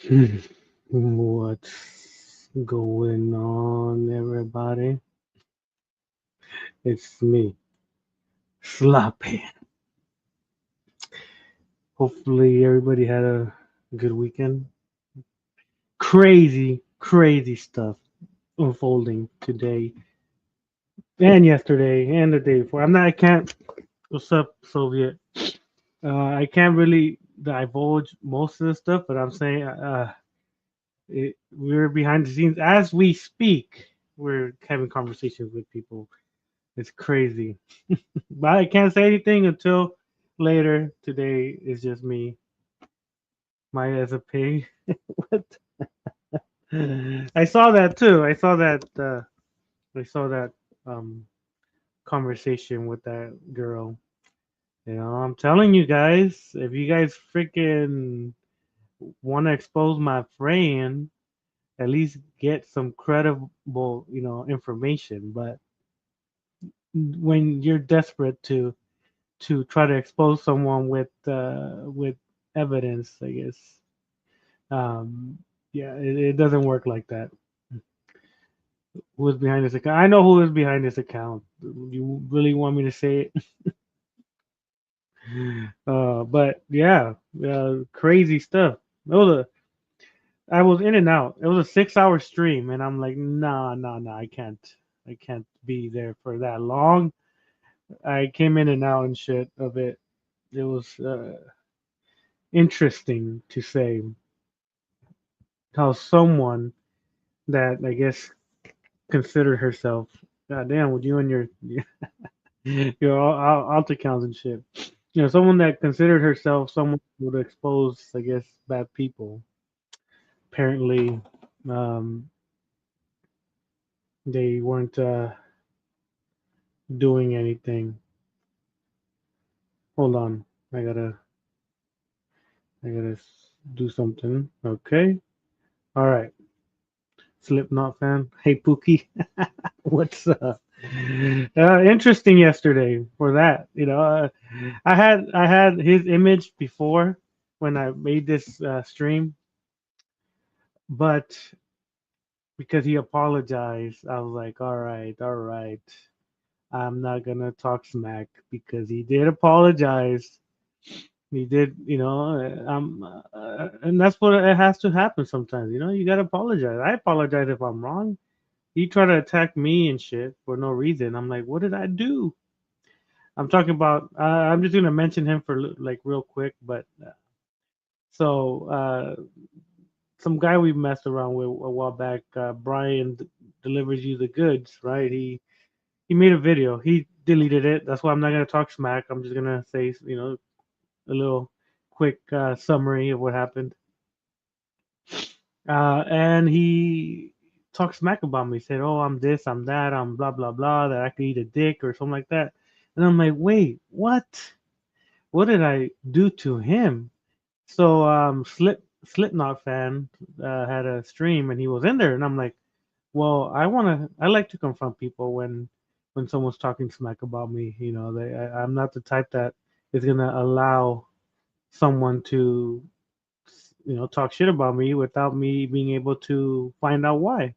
What's going on, everybody? It's me, Sloppy. Hopefully, everybody had a good weekend. Crazy, crazy stuff unfolding today and yesterday and the day before. I can't. What's up, Soviet? I can't really divulge most of the stuff, but I'm saying we're behind the scenes as we speak. We're having conversations with people. It's crazy. But I can't say anything until later. Today is just me, Maya as a pig. What? I saw that too. I saw that um conversation with that girl. I'm telling you guys, if you guys freaking want to expose my friend, at least get some credible, information. But when you're desperate to try to expose someone with evidence, I guess. Um, yeah, it doesn't work like that. Who is behind this account? I know who is behind this account. You really want me to say it? But yeah, crazy stuff. I was in and out. It was a 6 hour stream, and I'm like, nah, nah, nah, I can't be there for that long. I came in and out and shit of it. It was interesting to say how someone that I guess considered herself, God damn, with you and your alt accounts and shit. Someone that considered herself someone who would expose, I guess, bad people. Apparently, um, they weren't doing anything. Hold on, I gotta do something. Okay, all right. Slipknot fan. Hey Pookie, what's up? Interesting yesterday for that. I had his image before when I made this stream, but because he apologized, I was like, all right, I'm not gonna talk smack because he did apologize. He did, and that's what it has to happen sometimes. You gotta apologize. I apologize if I'm wrong. He tried to attack me and shit for no reason. I'm like, what did I do? I'm talking about. I'm just gonna mention him for like real quick, but so some guy we messed around with a while back, Brian delivers you the goods, right? He made a video. He deleted it. That's why I'm not gonna talk smack. I'm just gonna say, a little quick summary of what happened. And he talked smack about me. Said, "Oh, I'm this, I'm that, I'm blah blah blah. That I could eat a dick or something like that." And I'm like, "Wait, what? What did I do to him?" So, Slipknot fan had a stream and he was in there, and I'm like, "Well, I like to confront people when someone's talking smack about me. I'm not the type that is gonna allow someone to talk shit about me without me being able to find out why.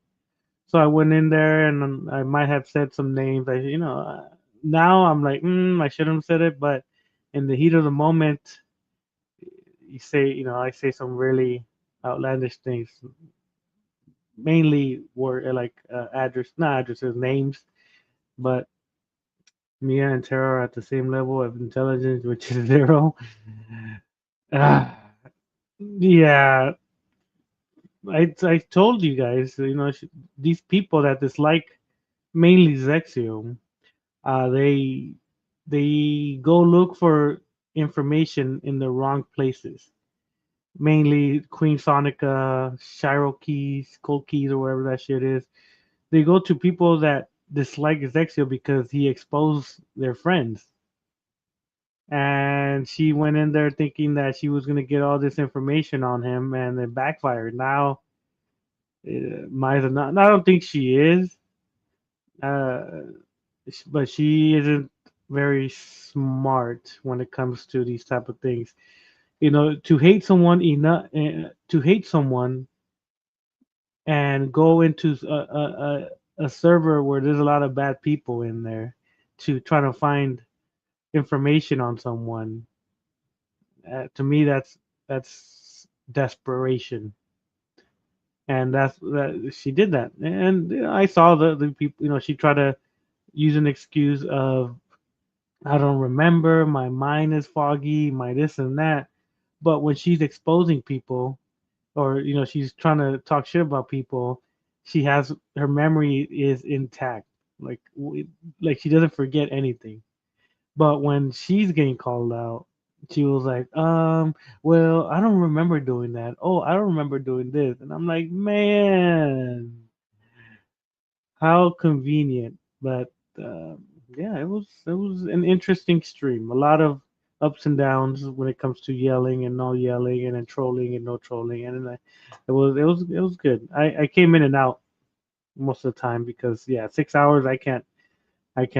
So I went in there and I might have said some names. Now I'm like, I shouldn't have said it, but in the heat of the moment, I say some really outlandish things, mainly were like not addresses, names, but Mia and Tara are at the same level of intelligence, which is zero. Ah, yeah, I told you guys, these people that dislike mainly Zexium, they go look for information in the wrong places. Mainly Queen Sonica, Shiro Keys, Cold Keys, or whatever that shit is. They go to people that dislike Zexium because he exposed their friends. And she went in there thinking that she was gonna get all this information on him, and it backfired. Now, Mai's not. I don't think she is, uh, but she isn't very smart when it comes to these type of things. To hate someone enough, to hate someone and go into a server where there's a lot of bad people in there to try to find information on someone. To me, that's desperation, and she did that. And I saw the people. She tried to use an excuse of I don't remember, my mind is foggy, my this and that. But when she's exposing people, or she's trying to talk shit about people, she has her memory is intact, like like she doesn't forget anything. But when she's getting called out, she was like, well, I don't remember doing that. Oh, I don't remember doing this. And I'm like, man, how convenient. But yeah, it was an interesting stream. A lot of ups and downs when it comes to yelling and no yelling, and then trolling and no trolling. And then it was good. I came in and out most of the time because yeah, 6 hours I can't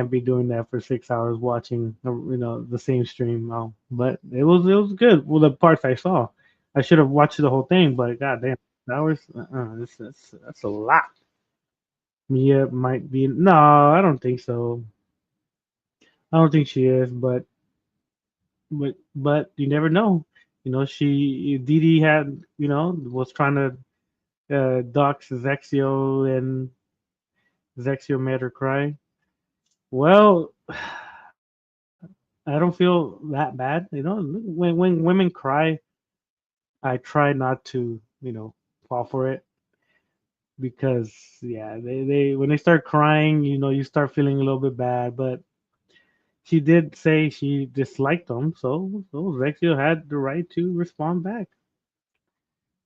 be doing that for 6 hours watching the same stream. But it was good. Well, the parts I saw, I should have watched the whole thing, but goddamn, hours, that's a lot. Mia might be. No, I don't think so. I don't think she is, but you never know. She Didi had was trying to dox Zexio, and Zexio made her cry. Well, I don't feel that bad. When women cry, I try not to fall for it because yeah, they when they start crying, you start feeling a little bit bad, but she did say she disliked them, so Zexio had the right to respond back.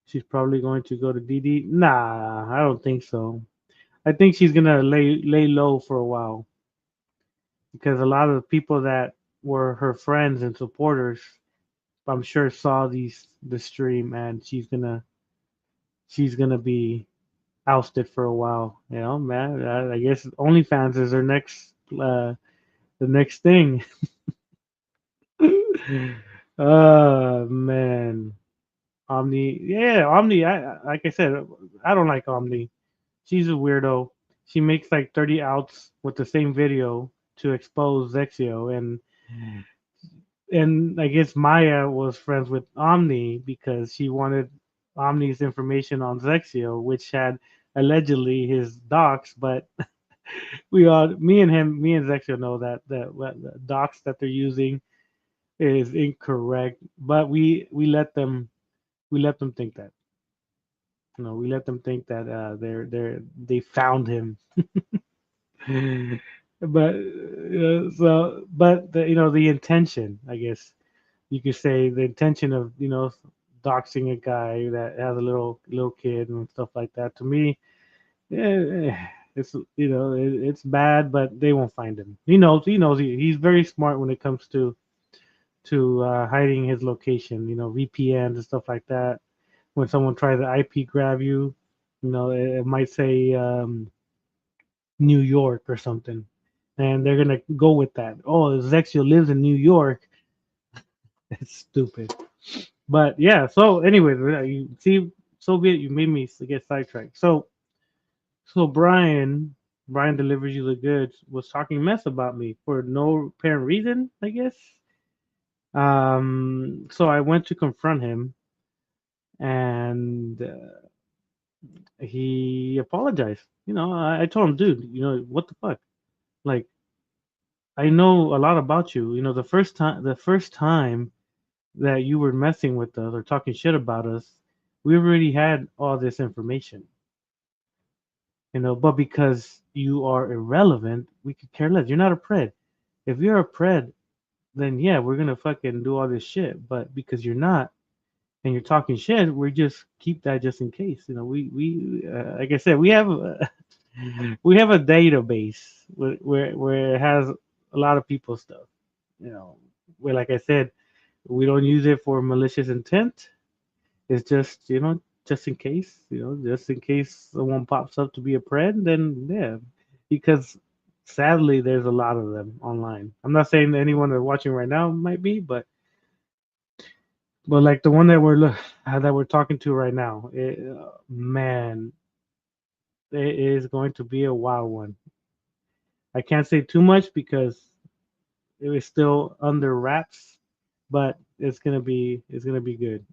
She's probably going to go to Didi. Nah, I don't think so. I think she's gonna lay low for a while because a lot of the people that were her friends and supporters, I'm sure, saw the stream, and she's gonna be ousted for a while. Man. I guess OnlyFans is her next the next thing. Man. Omni, yeah, Omni. Like I said, I don't like Omni. She's a weirdo. She makes like 30 outs with the same video to expose Zexio, and I guess Maya was friends with Omni because she wanted Omni's information on Zexio, which had allegedly his docs, but me and Zexio know that the docs that they're using is incorrect, but we let them think that. We let them think that they found him. But the intention, I guess you could say, the intention of doxing a guy that has a little kid and stuff like that. To me, it's it's bad, but they won't find him. He knows he's very smart when it comes to hiding his location. VPNs and stuff like that. When someone tries to IP grab you, it might say New York or something, and they're gonna go with that. Oh, Zexio lives in New York. It's stupid. But yeah. So, anyways, you see, Soviet, you made me get sidetracked. So Brian delivers you the goods. Was talking mess about me for no apparent reason, I guess. So I went to confront him, and he apologized. I told him, dude, what the fuck? Like, I know a lot about you. The first time that you were messing with us or talking shit about us, we already had all this information. But because you are irrelevant, we could care less. You're not a pred. If you're a pred, then yeah, we're gonna fucking do all this shit. But because you're not, and you're talking shit, we just keep that just in case. We like I said, we have a database where it has a lot of people's stuff. Where, like I said, we don't use it for malicious intent. It's just in case. Just in case someone pops up to be a pred, then yeah, because sadly there's a lot of them online. I'm not saying that anyone that's watching right now might be, but But like the one that we're talking to right now, man, it is going to be a wild one. I can't say too much because it was still under wraps, but it's gonna be good.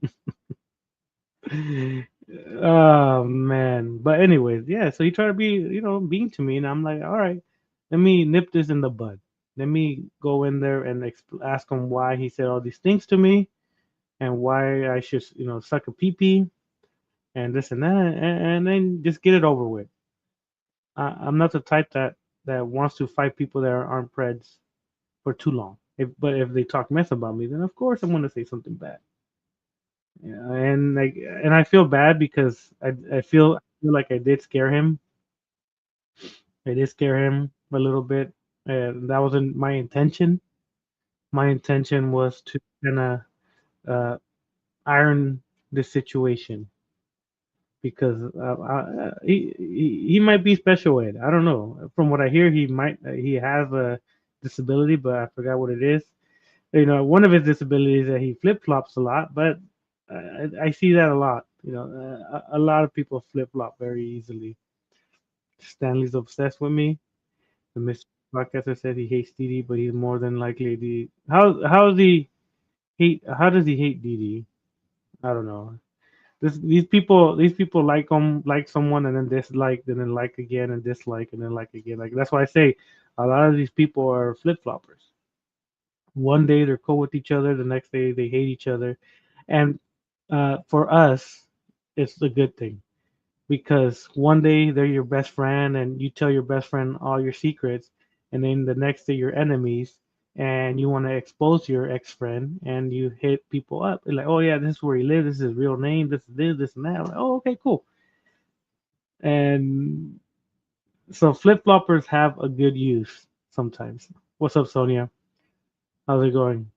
Oh man. But anyways, yeah, so he tried to be, mean to me, and I'm like, all right, let me nip this in the bud. Let me go in there and ask him why he said all these things to me, and why I should, suck a pee pee and this and that, and then just get it over with. I'm not the type that wants to fight people that aren't preds for too long. But if they talk mess about me, then of course I'm gonna say something bad. Yeah, and I feel bad because I feel like I did scare him. I did scare him a little bit, and that wasn't my intention. My intention was to kind of uh, iron the situation because he might be special ed. I don't know. From what I hear, he has a disability, but I forgot what it is. One of his disabilities is that he flip flops a lot, but I see that a lot. A lot of people flip flop very easily. Stanley's obsessed with me. The Mr. Podcaster said he hates Didi, but he's more than likely Didi. How does he hate? How does he hate Didi? I don't know. These people like someone and then dislike and then like again and dislike and then like again. Like that's why I say a lot of these people are flip floppers. One day they're cool with each other, the next day they hate each other, and for us, it's a good thing because one day they're your best friend and you tell your best friend all your secrets, and then the next day you're enemies and you want to expose your ex friend and you hit people up. They're like, oh yeah, this is where he lives, this is his real name, this is this and that. I'm like, oh, okay, cool. And so flip floppers have a good use sometimes. What's up, Sonia? How's it going?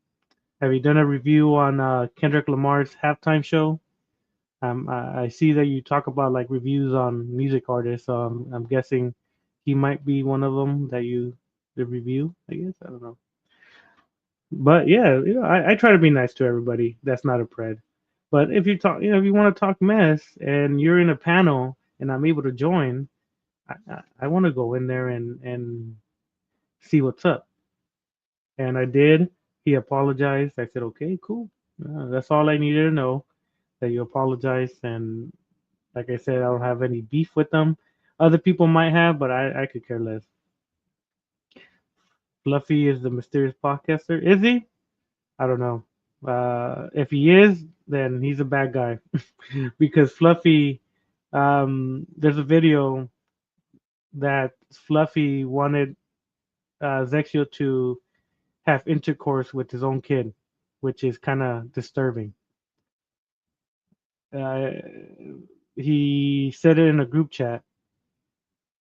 Have you done a review on Kendrick Lamar's halftime show? I see that you talk about like reviews on music artists, so I'm guessing he might be one of them that you the review. I guess I don't know, but yeah, I try to be nice to everybody. That's not a pred. But if you talk, if you want to talk mess and you're in a panel and I'm able to join, I want to go in there and see what's up. And I did. He apologized. I said, okay, cool. That's all I needed to know. That you apologized, and like I said, I don't have any beef with them. Other people might have, but I could care less. Fluffy is the mysterious podcaster. Is he? I don't know. If he is, then he's a bad guy because Fluffy. There's a video that Fluffy wanted Zexio to have intercourse with his own kid, which is kind of disturbing. Uh, he said it in a group chat,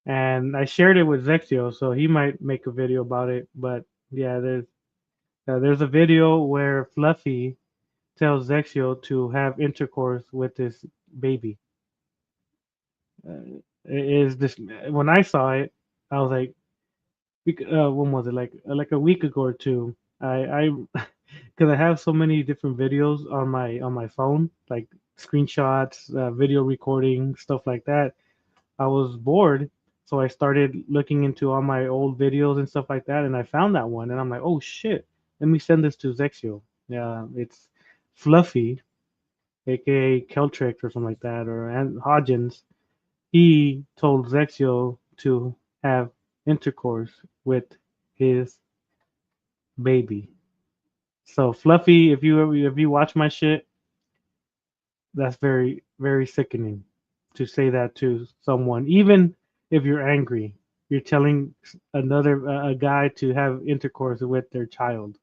and I shared it with Zexio, so he might make a video about it. But yeah, there's a video where Fluffy tells Zexio to have intercourse with his baby. Is this when I saw it, I was like, when was it? Like a week ago or two. I because I have so many different videos on my phone, like screenshots, video recording, stuff like that. I was bored, so I started looking into all my old videos and stuff like that, and I found that one, and I'm like, oh shit, let me send this to Zexio. Yeah, it's Fluffy, aka Keltrick or something like that, or and Hodgins. He told Zexio to have intercourse with his baby. So Fluffy, if you watch my shit, that's very very sickening to say that to someone, even if you're angry. You're telling another a guy to have intercourse with their child.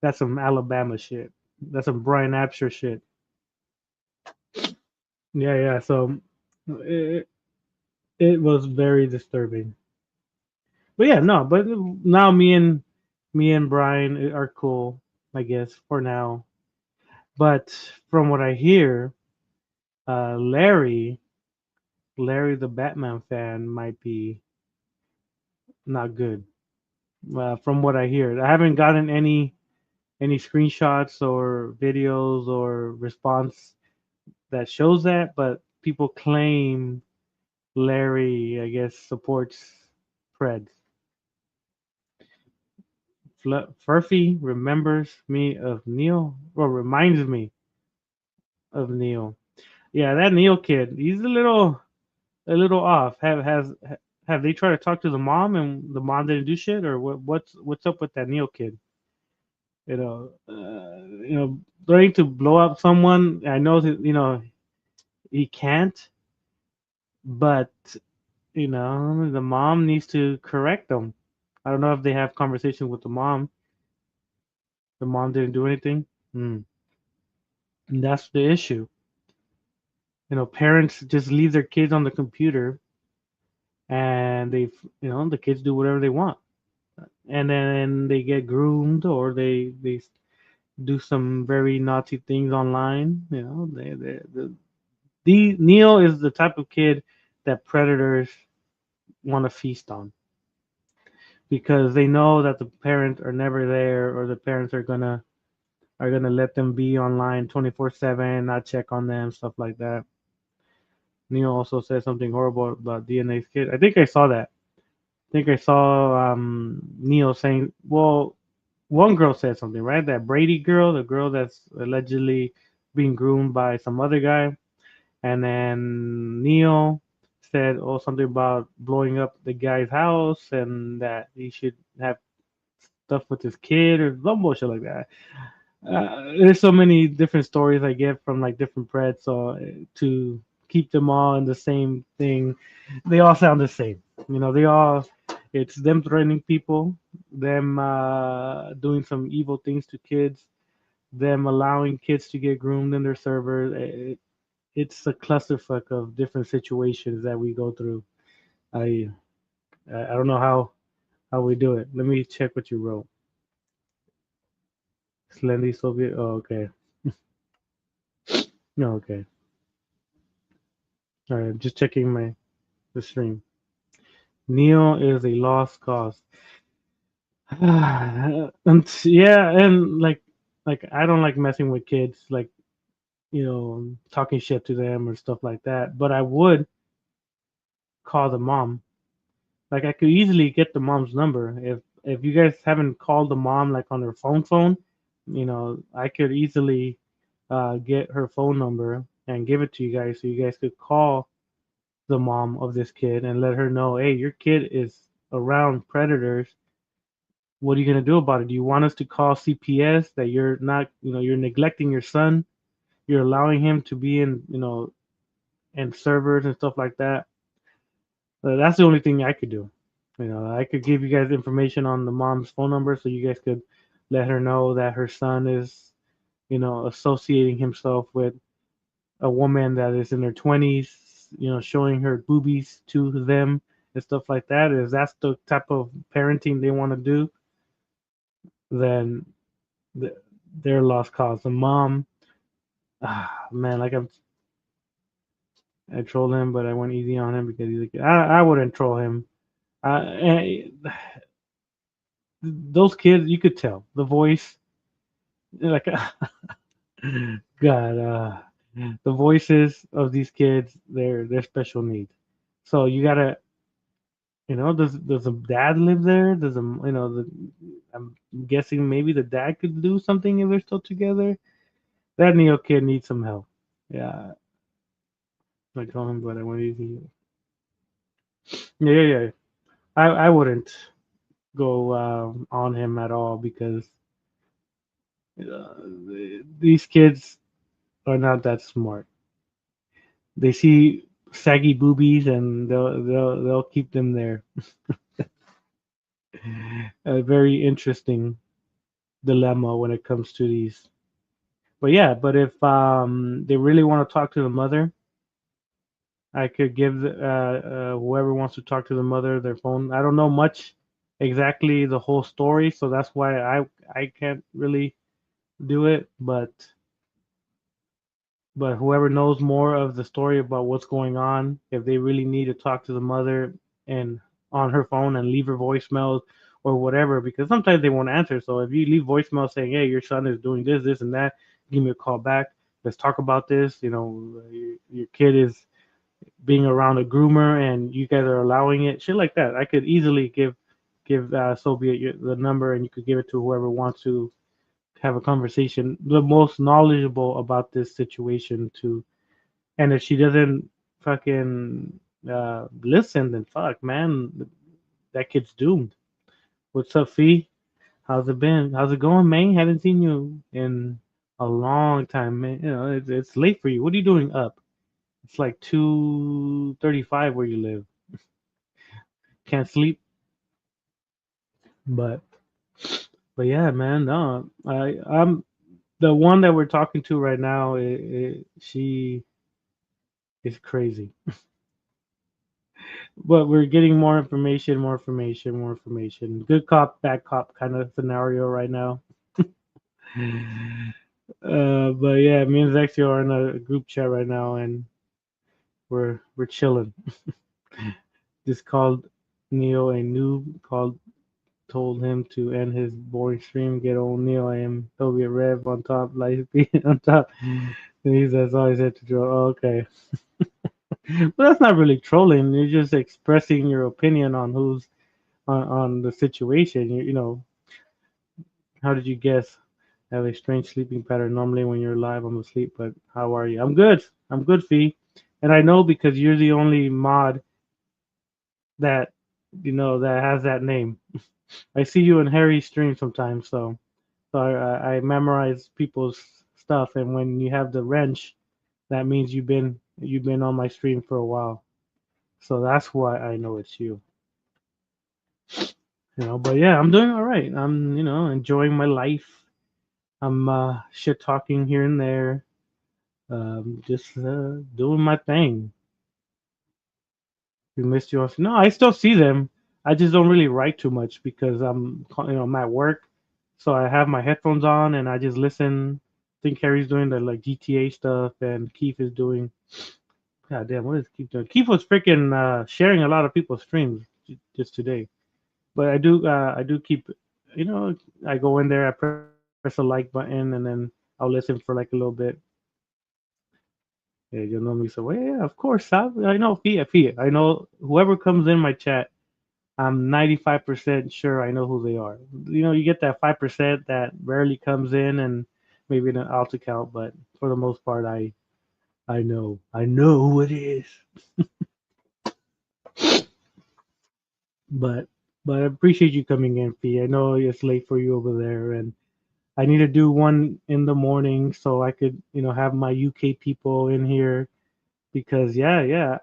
That's some Alabama shit. That's some Brian Absher shit. Yeah, yeah. So it was very disturbing. But yeah, no. But now me and Brian are cool, I guess, for now. But from what I hear, Larry the Batman fan might be not good. From what I hear, I haven't gotten any. any screenshots or videos or response that shows that, but people claim Larry, I guess, supports preds. Furphy remembers me of Neil, or reminds me of Neil. Yeah, that Neil kid, he's a little off. Have they tried to talk to the mom and the mom didn't do shit, or what's up with that Neil kid? Trying to blow up someone. I know that he can't, but the mom needs to correct them. I don't know if they have conversations with the mom. The mom didn't do anything. Hmm. And that's the issue. Parents just leave their kids on the computer, and the kids do whatever they want, and then they get groomed, or they do some very naughty things online. The Neil is the type of kid that predators want to feast on, because they know that the parents are never there, or the parents are gonna let them be online 24/7, not check on them, stuff like that. Neil also said something horrible about DNA's kid. I think I saw that. I think I saw Neil saying, well, one girl said something, right? That Brady girl, the girl that's allegedly being groomed by some other guy. And then Neil said, oh, something about blowing up the guy's house, and that he should have stuff with his kid or some bullshit like that. There's so many different stories I get from like different preds, so to keep them all in the same thing, they all sound the same. It's them threatening people, them doing some evil things to kids, them allowing kids to get groomed in their servers. It's a clusterfuck of different situations that we go through. I I don't know how we do it. Let me check what you wrote. Slendy Soviet. Oh, okay. No, okay. All right. Just checking the stream. Neo is a lost cause. And yeah, and like I don't like messing with kids, like talking shit to them or stuff like that. But I would call the mom. Like I could easily get the mom's number if you guys haven't called the mom like on her phone. I could easily get her phone number and give it to you guys, so you guys could call the mom of this kid and let her know, hey, your kid is around predators. What are you gonna do about it? Do you want us to call CPS that you're not, you're neglecting your son? You're allowing him to be in servers and stuff like that. That's the only thing I could do. I could give you guys information on the mom's phone number, so you guys could let her know that her son is, associating himself with a woman that is in her 20s, showing her boobies to them and stuff like that. If that's the type of parenting they want to do, then th- they're lost cause. The mom, man, like I trolled him, but I went easy on him because he's like, I wouldn't troll him. And those kids, you could tell the voice, like, God, the voices of these kids, they're special needs. So you gotta, does the dad live there? Does I'm guessing maybe the dad could do something if they're still together. That Neo kid needs some help. Yeah, I told him, but I went easy. Yeah, yeah, yeah. I wouldn't go on him at all, because uh, these kids are not that smart. They see saggy boobies, and they'll keep them there. A very interesting dilemma when it comes to these. But yeah, but if they really want to talk to the mother, I could give whoever wants to talk to the mother their phone. I don't know much exactly the whole story, so that's why I can't really do it. But whoever knows more of the story about what's going on, if they really need to talk to the mother and on her phone and leave her voicemails or whatever, because sometimes they won't answer. So if you leave voicemail saying, "Hey, your son is doing this, this, and that," give me a call back. Let's talk about this. Your kid is being around a groomer, and you guys are allowing it. Shit like that. I could easily give Soviet the number, and you could give it to whoever wants to have a conversation, the most knowledgeable about this situation to. And if she doesn't fucking listen, then fuck, man, that kid's doomed. What's up, Fee? How's it been? How's it going, man? Haven't seen you in a long time, man. It's late for you. What are you doing up? It's like 2:35 where you live. Can't sleep, but yeah, man. No, I'm the one that we're talking to right now. She is crazy, but we're getting more information, more information, more information. Good cop, bad cop kind of scenario right now. But yeah, me and Zexio are in a group chat right now, and we're chilling. Just called Neo a noob. Told him to end his boring stream. Get on Neo. I am Toby Rev on top, life being on top. And he says always had to draw. Oh, okay, but that's not really trolling. You're just expressing your opinion on who's on the situation. How did you guess? I have a strange sleeping pattern. Normally, when you're live, I'm asleep. But how are you? I'm good. I'm good, Fee. And I know because you're the only mod that that has that name. I see you in Harry's stream sometimes, so I memorize people's stuff. And when you have the wrench, that means you've been on my stream for a while. So that's why I know it's you. But yeah, I'm doing all right. I'm enjoying my life. I'm shit talking here and there. Just doing my thing. We missed you. No, I still see them. I just don't really write too much because I'm at work, so I have my headphones on and I just listen. I think Harry's doing the like GTA stuff, and Keith is doing. God damn, what is Keith doing? Keith was freaking sharing a lot of people's streams just today. But I do keep, you know, I go in there, I press a like button, and then I'll listen for like a little bit. Yeah, you know me. So well, yeah, of course, I know Fia. I know whoever comes in my chat, I'm 95% sure I know who they are. You get that 5% that rarely comes in and maybe an alt account, but for the most part, I know who it is. But I appreciate you coming in, Fee. I know it's late for you over there, and I need to do one in the morning so I could have my UK people in here because yeah,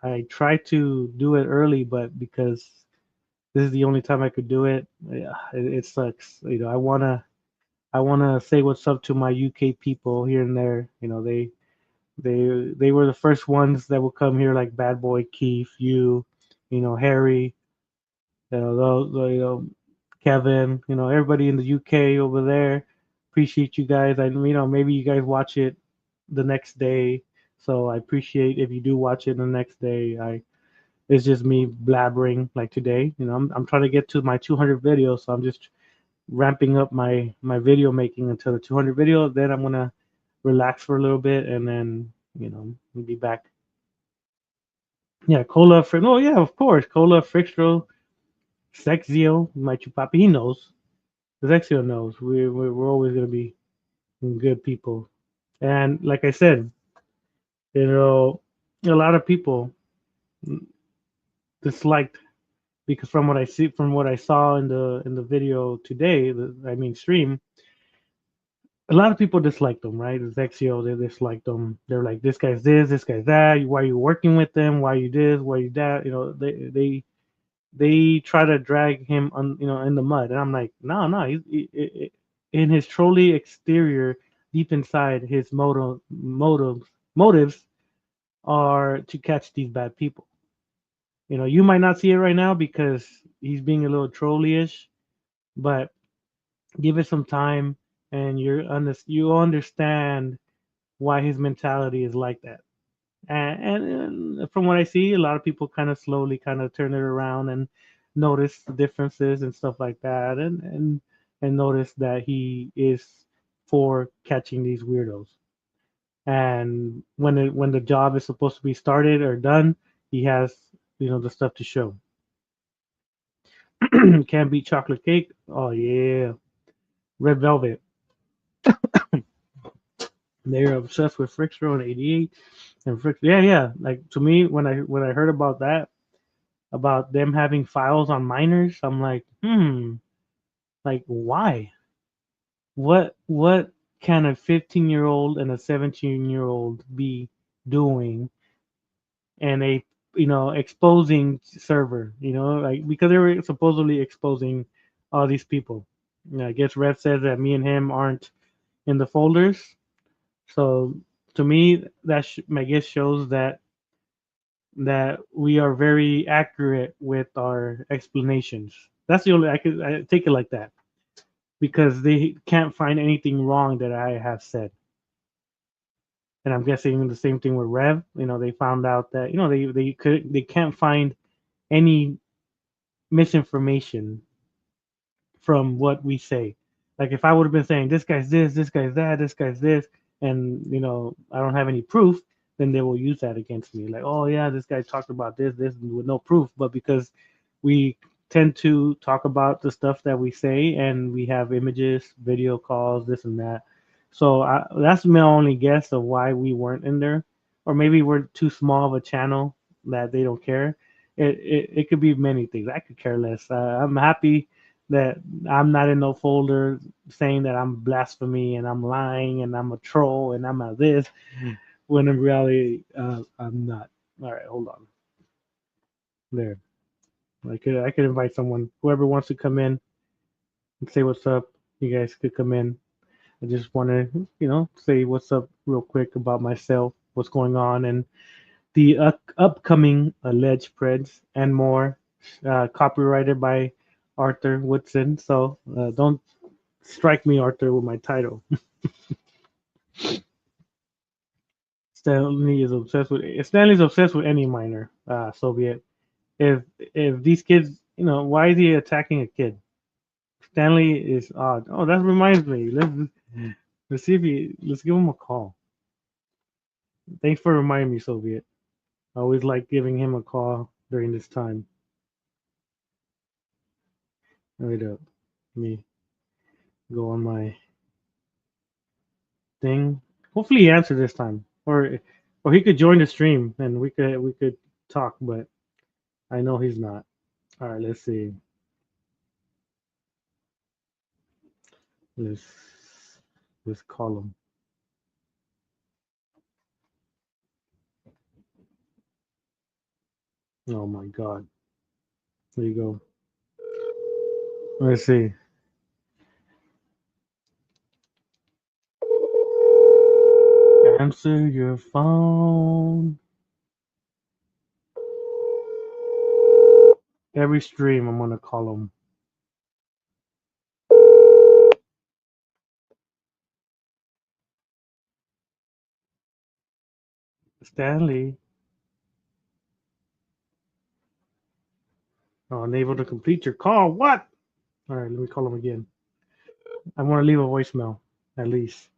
I try to do it early, but because this is the only time I could do it, yeah, it sucks. I wanna say what's up to my UK people here and there. They were the first ones that would come here, like Bad Boy Keith, Harry, Kevin, everybody in the UK over there. Appreciate you guys. Maybe you guys watch it the next day. So I appreciate if you do watch it the next day. It's just me blabbering like today. I'm trying to get to my 200 videos, so I'm just ramping up my video making until the 200 video. Then I'm gonna relax for a little bit, and then we'll be back. Yeah, Cola Frick. Oh yeah, of course, Cola Frickstro, Sexio, my chupapi. He knows. Sexio knows. We're always gonna be good people. And like I said, you know, a lot of people disliked because from what I saw in the video today, I mean stream, a lot of people dislike them, right? It's Exio, they dislike them. They're like, this guy's that. Why are you working with them? Why are you this? Why are you that? They try to drag him on, in the mud, and I'm like, no, no. In his trolley exterior, deep inside, his motives are to catch these bad people. You might not see it right now because he's being a little trolly-ish, but give it some time, and you understand why his mentality is like that. And from what I see, a lot of people kind of slowly kind of turn it around, and notice the differences and stuff like that, and notice that he is for catching these weirdos. And when the job is supposed to be started or done, he has the stuff to show. Can't beat chocolate cake. Oh yeah, red velvet. They're obsessed with Frickstro and 88 and Frick. Yeah, yeah. Like to me, when I heard about that, about them having files on minors, I'm like, like why? What can a 15-year-old and a 17-year-old be doing and a exposing server, like because they were supposedly exposing all these people. I guess Rev says that me and him aren't in the folders, so to me that I guess shows that we are very accurate with our explanations. That's the only I take it like that because they can't find anything wrong that I have said. And I'm guessing the same thing with Rev. They found out that they can't find any misinformation from what we say. Like if I would have been saying this guy's this guy's that, this guy's this, and I don't have any proof, then they will use that against me. Like, oh yeah, this guy talked about this with no proof, but because we tend to talk about the stuff that we say and we have images, video calls, this and that. So that's my only guess of why we weren't in there, or maybe we're too small of a channel that they don't care. It could be many things. I could care less. I'm happy that I'm not in no folder saying that I'm blasphemy and I'm lying and I'm a troll and I'm a this, when in reality I'm not. All right, hold on. There, I could invite someone, whoever wants to come in and say what's up. You guys could come in. I just want to say what's up real quick about myself, what's going on, and the upcoming alleged preds and more, copyrighted by Arthur Woodson. So don't strike me, Arthur, with my title. Stanley's obsessed with any minor, Soviet. If these kids, why is he attacking a kid? Stanley is odd. Oh, that reminds me. Let's see if let's give him a call. Thanks for reminding me, Soviet. I always like giving him a call during this time. Wait up. Let me go on my thing. Hopefully he answered this time. Or he could join the stream and we could talk, but I know he's not. All right, let's see. Let's let's call him. Oh my god. There you go. Let's see. Answer your phone. Every stream I'm gonna call him. Stanley. Oh, unable to complete your call. What? All right, let me call him again. I want to leave a voicemail, at least.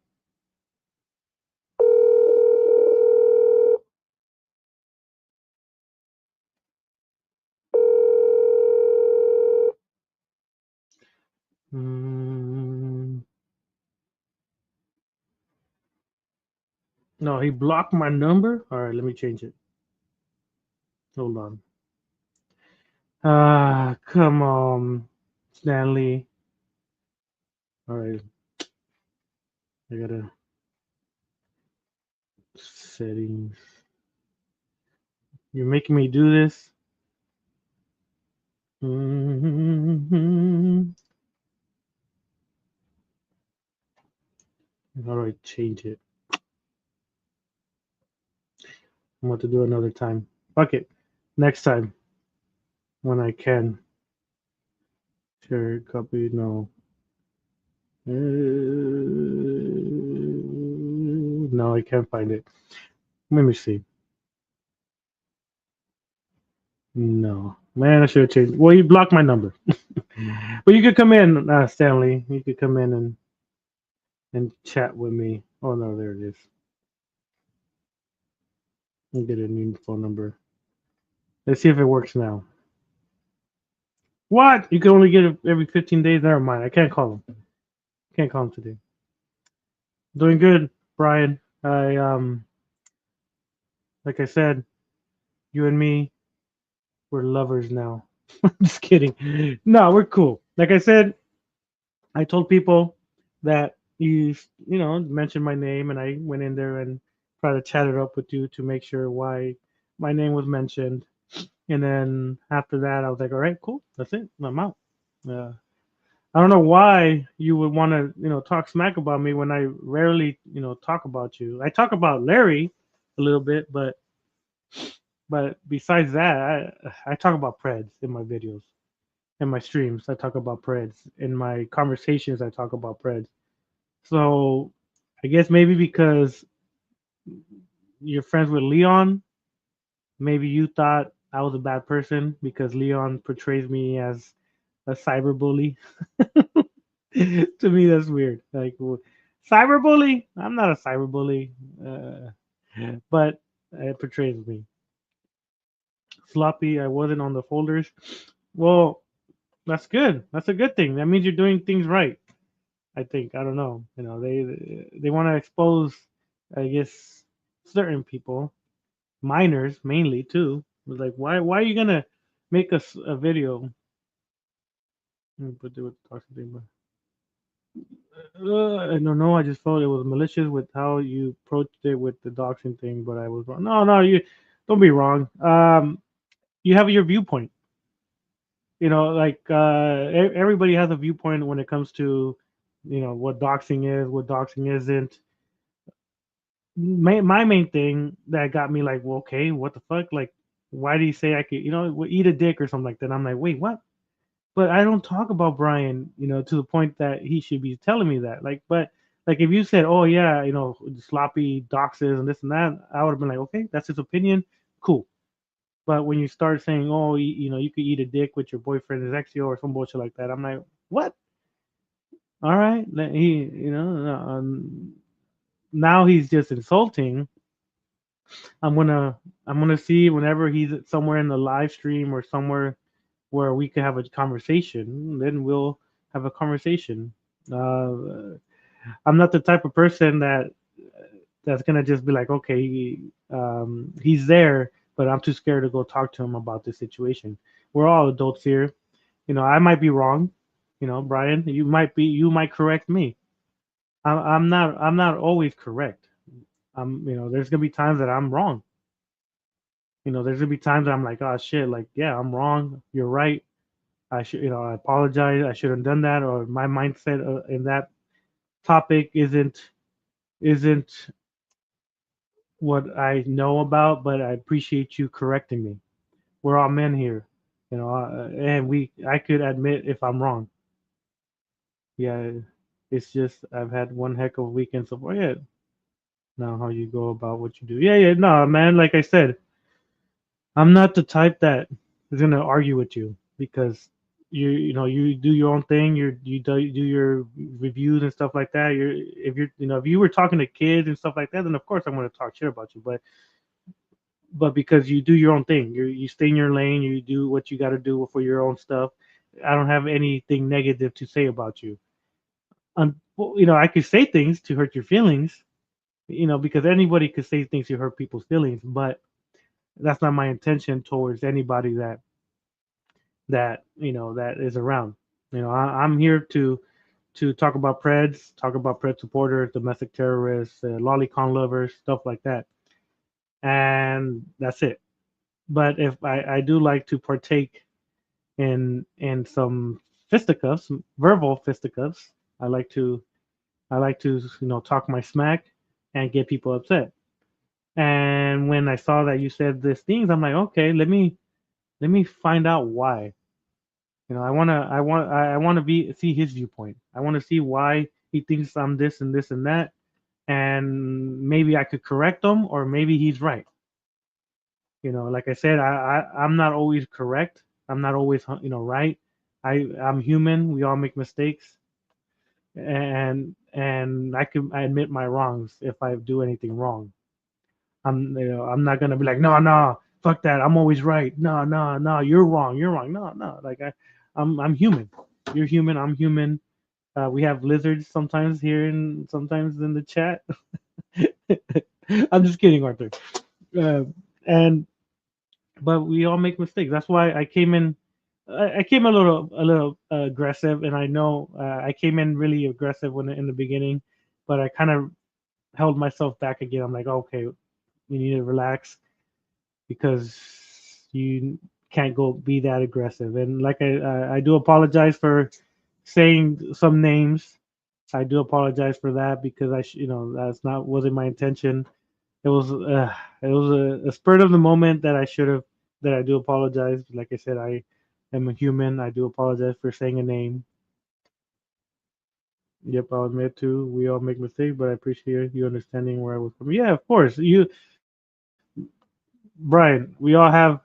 Mm, no, he blocked my number. All right, let me change it. Hold on. Ah, come on, Stanley. All right, I gotta settings. You're making me do this. Mm-hmm. How do I change it? I'm going to do another time. Fuck it. Next time when I can. Share copy. No. No, I can't find it. Let me see. No. Man, I should have changed. Well, you blocked my number, but you could come in, Stanley. You could come in and chat with me. Oh no, there it is. I'll get a new phone number. Let's see if it works now. What? You can only get it every 15 days. Never mind. I can't call him. Can't call him today. Doing good, Brian. Like I said, you and me, we're lovers now. Just kidding. No, we're cool. Like I said, I told people that you mentioned my name, and I went in there and tried to chat it up with you to make sure why my name was mentioned. And then after that, I was like, all right, cool, that's it, I'm out. Uh, I don't know why you would want to, talk smack about me when I rarely, talk about you. I talk about Larry a little bit, but besides that, I talk about Preds in my videos, in my streams. I talk about Preds in my conversations. I talk about Preds. So I guess maybe because you're friends with Leon, maybe you thought I was a bad person because Leon portrays me as a cyberbully. To me, that's weird. Like cyberbully? I'm not a cyberbully, uh, but it portrays me sloppy. I wasn't on the folders. Well, that's good. That's a good thing. That means you're doing things right. I think. I don't know. They want to expose, I guess, certain people, minors mainly too. It was like, why are you gonna make us a video? But they were talking thing, I don't know. I just felt it was malicious with how you approached it with the doxing thing, but I was wrong. No, no, you don't be wrong. You have your viewpoint. Like everybody has a viewpoint when it comes to, what doxing is, what doxing isn't. My main thing that got me like, well, okay, what the fuck? Like, why do you say I could, eat a dick or something like that? I'm like, wait, what? But I don't talk about Brian, to the point that he should be telling me that. Like, but like if you said, oh yeah, sloppy doxes and this and that, I would have been like, okay, that's his opinion, cool. But when you start saying, oh, you could eat a dick with your boyfriend is Exio or some bullshit like that, I'm like, what? All right, now he's just insulting. I'm gonna I'm gonna see whenever he's somewhere in the live stream or somewhere where we could have a conversation. Then we'll have a conversation. Uh, I'm not the type of person that's gonna just be like, okay, he's there, but I'm too scared to go talk to him about this situation. We're all adults here. I might be wrong. Brian, you might correct me. I'm not always correct. There's gonna be times that I'm wrong. There's gonna be times that I'm like, oh shit, like yeah, I'm wrong. You're right. I should, I apologize. I should have done that, or my mindset in that topic isn't what I know about. But I appreciate you correcting me. We're all men here, and I could admit if I'm wrong. Yeah, it's just I've had one heck of a weekend so far. Yeah, now how you go about what you do. Yeah, yeah, no, man. Like I said, I'm not the type that is gonna argue with you because you do your own thing. You do your reviews and stuff like that. If you were talking to kids and stuff like that, then of course I'm gonna talk shit about you. But because you do your own thing, you stay in your lane. You do what you got to do for your own stuff. I don't have anything negative to say about you. Well, I could say things to hurt your feelings. Because anybody could say things to hurt people's feelings, but that's not my intention towards anybody that is around. I'm here to talk about Preds, talk about Pred supporters, domestic terrorists, lolicon lovers, stuff like that, and that's it. But if I do like to partake in some fisticuffs, verbal fisticuffs, I like to talk my smack and get people upset. And when I saw that you said these things, I'm like, okay, let me find out why. I want to be see his viewpoint. I want to see why he thinks I'm this and this and that, and maybe I could correct him, or maybe he's right. Like I said, I'm not always correct. I'm not always, right. I'm human. We all make mistakes, and I admit my wrongs if I do anything wrong. I'm not gonna be like, no, no, fuck that. I'm always right. No, no, no, you're wrong. You're wrong. No, no. I'm human. You're human. I'm human. We have lizards sometimes here and sometimes in the chat. I'm just kidding, Arthur. Uh, and but we all make mistakes. That's why I came in. I came a little aggressive, and I know I came in really aggressive when in the beginning, but I kind of held myself back again. I'm like, okay, you need to relax because you can't go be that aggressive. And like I do apologize for saying some names. I do apologize for that because that's not wasn't my intention. It was a spurt of the moment that I should have that I do apologize. Like I said, I am a human. I do apologize for saying a name. Yep, I'll admit too. We all make mistakes, but I appreciate you understanding where I was from. Yeah, of course. Brian, we all have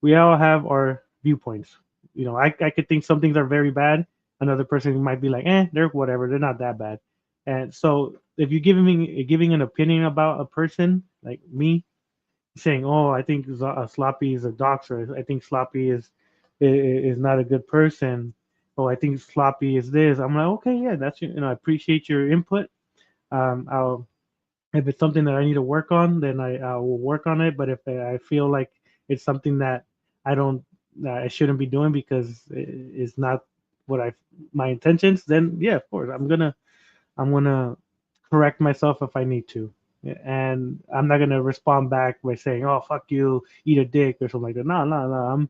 our viewpoints. I could think some things are very bad. Another person might be like, they're whatever. They're not that bad. And so if you're giving an opinion about a person like me, saying, "Oh, I think Sloppy is a doxer. I think Sloppy is not a good person. Oh, I think Sloppy is this." I'm like, okay, yeah, I appreciate your input. I'll If it's something that I need to work on, then I will work on it. But if I feel like it's something that I don't I shouldn't be doing because it's not what I my intentions, then yeah, of course I'm gonna correct myself if I need to. And I'm not gonna respond back by saying, "Oh, fuck you, eat a dick" or something like that. No, no, no.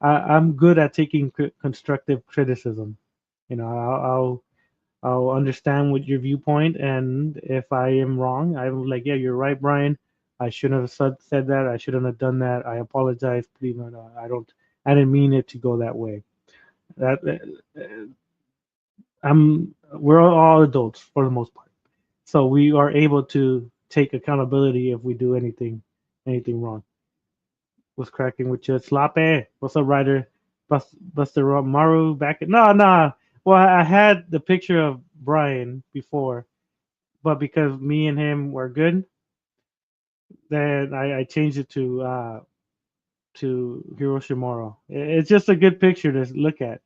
I'm good at taking constructive criticism. I'll understand what your viewpoint, and if I am wrong, I'm like, yeah, you're right, Brian. I shouldn't have said that. I shouldn't have done that. I apologize. Please, no, no, I didn't mean it to go that way. That we're all adults for the most part, so we are able to take accountability if we do anything wrong. What's cracking with you, Sloppy? What's up, Ryder? Buster Maru back? No, no. Well, I had the picture of Brian before, but because me and him were good, then I changed it to Hiroshimaro. It's just a good picture to look at.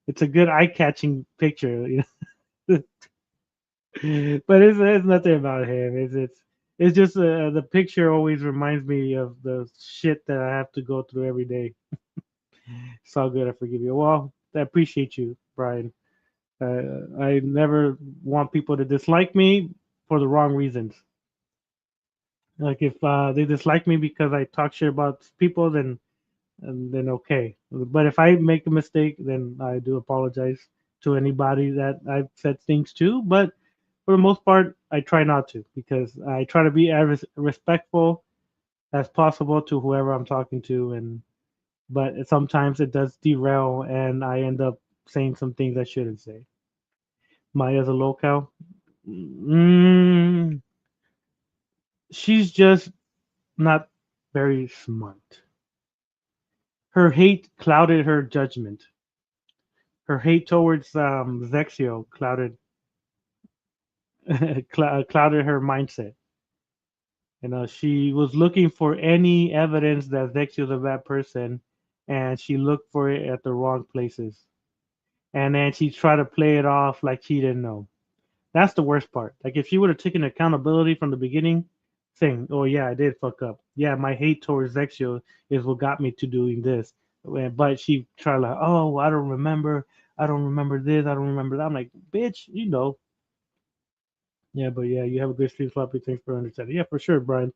It's a good eye-catching picture, but it's nothing about him. It's just the picture always reminds me of the shit that I have to go through every day. It's all good. I forgive you. Well, I appreciate you, Brian. I never want people to dislike me for the wrong reasons. Like if they dislike me because I talk shit about people, then okay. But if I make a mistake, then I do apologize to anybody that I've said things to. But for the most part, I try not to because I try to be as respectful as possible to whoever I'm talking to. And but sometimes it does derail, and I end up saying some things I shouldn't say. Maya's a locale. Mm, she's just not very smart. Her hate clouded her judgment. Her hate towards Zexio clouded her mindset. She was looking for any evidence that Zexio's a bad person, and she looked for it at the wrong places. And then she tried to play it off like she didn't know. That's the worst part. Like if she would have taken accountability from the beginning, saying, "Oh yeah, I did fuck up. Yeah, my hate towards Zexio is what got me to doing this." But she tried like, "Oh, I don't remember. I don't remember this. I don't remember that." I'm like, "Bitch, you know." Yeah, but yeah, you have a good stream, Floppy. Thanks for understanding. Yeah, for sure, Brian.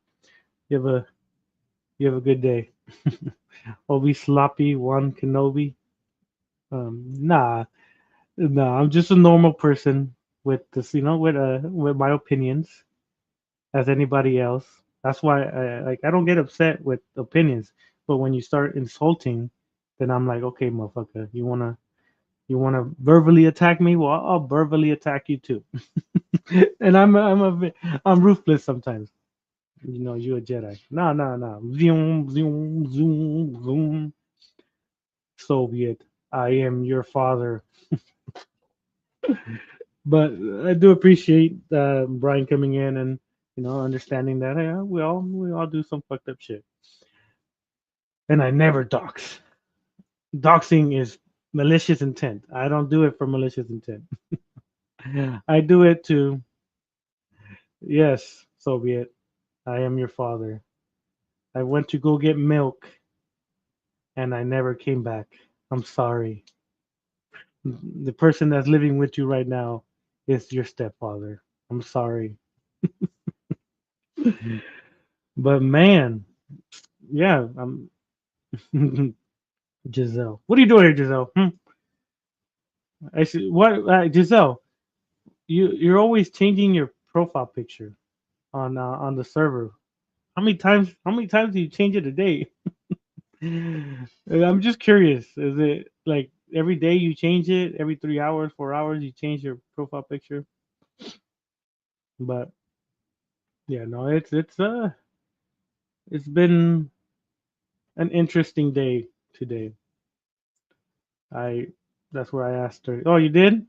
You have a you have a good day. Obi Sloppy, one Kenobi. Nah, nah. I'm just a normal person with this, with my opinions as anybody else. That's why I don't get upset with opinions, but when you start insulting, then I'm like, okay, motherfucker, you wanna verbally attack me? Well, I'll verbally attack you too. And I'm ruthless sometimes. You a Jedi. No, no, no. Zoom, zoom, zoom, zoom. Soviet. I am your father. But I do appreciate Brian coming in and understanding that we all do some fucked up shit. And I never dox. Doxing is malicious intent. I don't do it for malicious intent. I do it to yes, Soviet. I am your father. I went to go get milk and I never came back. I'm sorry. The person that's living with you right now is your stepfather. I'm sorry. But man, yeah, I'm Giselle. What are you doing here, Giselle? I see. What, Giselle? You're always changing your profile picture on the server. How many times? How many times do you change it a day? I'm just curious. Is it like every day you change it? Every 3 hours, 4 hours, you change your profile picture? But yeah, no, it's been an interesting day today. I That's where I asked her. Oh, you did?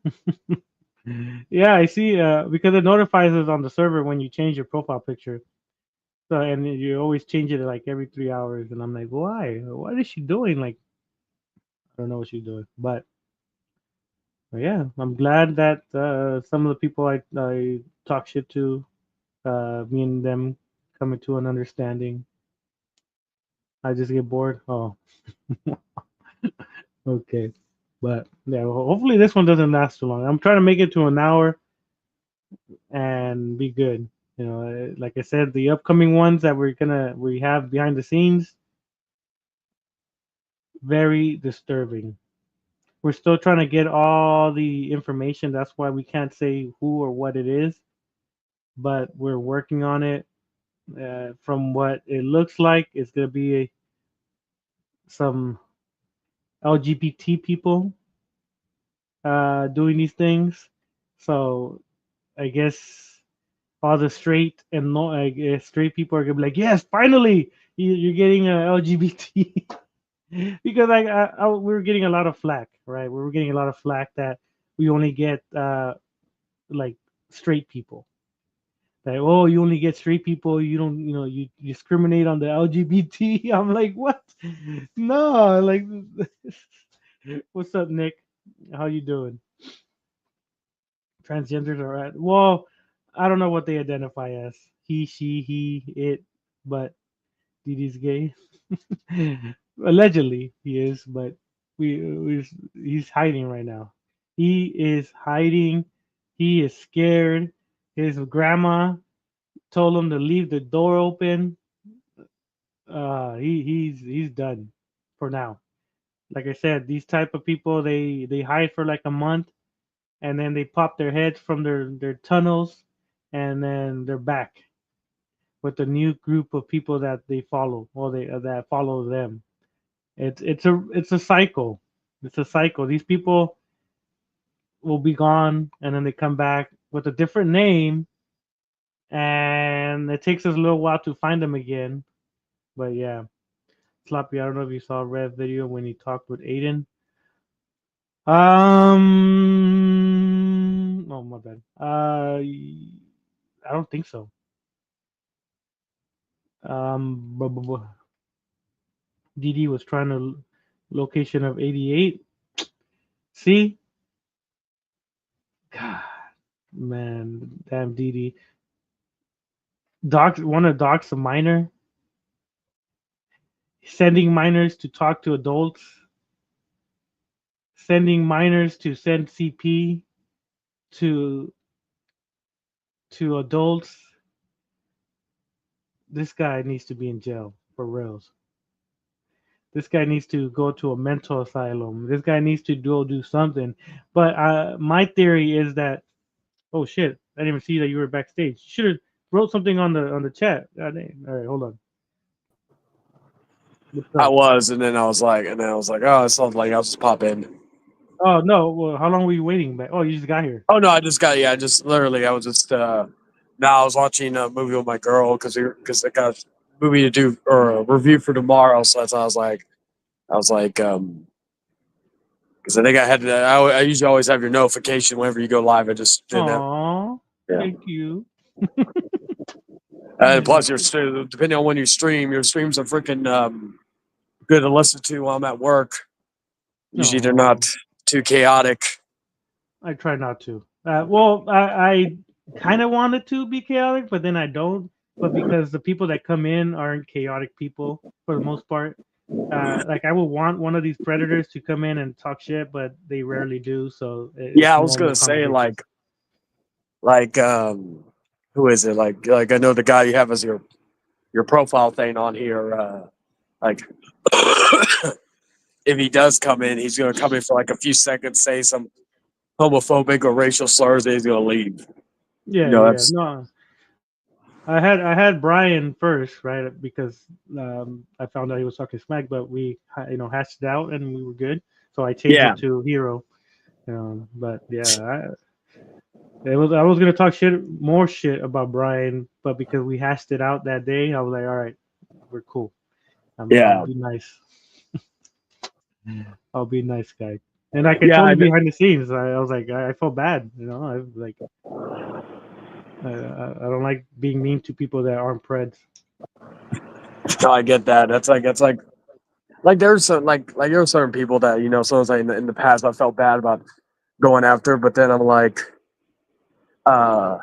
Yeah, I see. Because it notifies us on the server when you change your profile picture. So and you always change it like every 3 hours, and I'm like, why? What is she doing? Like, I don't know what she's doing, but yeah, I'm glad that some of the people I talk shit to, me and them coming to an understanding. I just get bored. Oh, okay. But yeah, hopefully this one doesn't last too long. I'm trying to make it to an hour and be good. Like I said, the upcoming ones that we have behind the scenes, very disturbing. We're still trying to get all the information. That's why we can't say who or what it is, but we're working on it. From what it looks like, it's gonna be some LGBT people doing these things. So I guess all the straight and no, I guess straight people are gonna be like, yes, finally, you're getting a LGBT. Because we were getting a lot of flack, right? We were getting a lot of flack that we only get like straight people. Like, oh, you only get straight people. You don't, you discriminate on the LGBT. I'm like, what? No, like, what's up, Nick? How you doing? Transgenders are at well, I don't know what they identify as. He, she, he, it, but Didi's gay. Allegedly, he is, but he's hiding right now. He is hiding. He is scared. His grandma told him to leave the door open. He's done for now. Like I said, these type of people they hide for like a month and then they pop their heads from their tunnels and then they're back with a new group of people that they follow or they that follow them. It's a cycle. It's a cycle. These people will be gone and then they come back with a different name and it takes us a little while to find them again. But yeah, Sloppy, I don't know if you saw Rev video when he talked with Aiden. Oh my bad. I don't think so. DD was trying to location of 88. See, God, man, damn DD. Docs want to dox a minor, sending minors to talk to adults, sending minors to send CP to adults. This guy needs to be in jail for reals. This guy needs to go to a mental asylum. This guy needs to do something. But my theory is that oh shit, I didn't even see that you were backstage. You should have wrote something on the chat. God dang. All right, hold on. What's I up? was, and then I was like, oh, it sounds like I'll just pop in. Oh no, well, how long were you waiting? Back? Oh, you just got here. Oh no, I just got yeah, I just literally I was just now I was watching a movie with my girl because I got a movie to do or a review for tomorrow, so that's why I was like Because I think I had to, I usually always have your notification whenever you go live. I just didn't have. Aw, Yeah. thank you. And plus, depending on when you stream, your streams are freaking good to listen to while I'm at work. Usually they're No, not too chaotic. I try not to. Well, I kind of want it to be chaotic, but then I don't. But because the people that come in aren't chaotic people for the most part. Like I would want one of these predators to come in and talk shit, but they rarely do. So Yeah, it's I was normal gonna say conversations. like who is it? Like I know the guy you have as your profile thing on here. Like if he does come in, he's gonna come in for like a few seconds, say some homophobic or racial slurs, and he's gonna leave. You Yeah, know, yeah. that's No, I had Brian first, right? Because I found out he was talking smack, but we hashed it out and we were good. So I changed yeah, it to Hero. But yeah, I was gonna talk more shit about Brian, but because we hashed it out that day, I was like, all right, we're cool. I'll yeah, be nice. I'll be nice, guy. And like I yeah. told you behind the scenes, I was like, I felt bad. I like, I don't like being mean to people that aren't preds. No, I get that. Like there's some like there are certain people that sometimes in the past I felt bad about going after, but then I'm like, uh,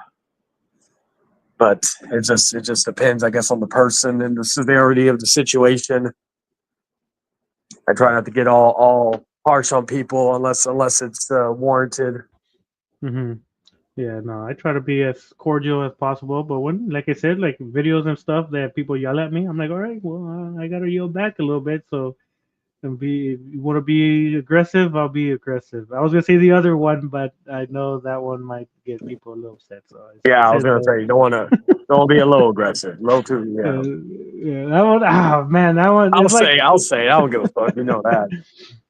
but it just depends, I guess, on the person and the severity of the situation. I try not to get all harsh on people unless it's warranted. Hmm. Yeah, no, I try to be as cordial as possible. But when, like I said, like videos and stuff that people yell at me, I'm like, all right, well, I gotta yell back a little bit. So, and if you want to be aggressive, I'll be aggressive. I was gonna say the other one, but I know that one might get people a little upset. So I Yeah, I was said gonna the say you don't be a little aggressive, a little too. Yeah, yeah, that one. Ah, man, that one I'll is like say I'll say it. I don't give a fuck. You know that.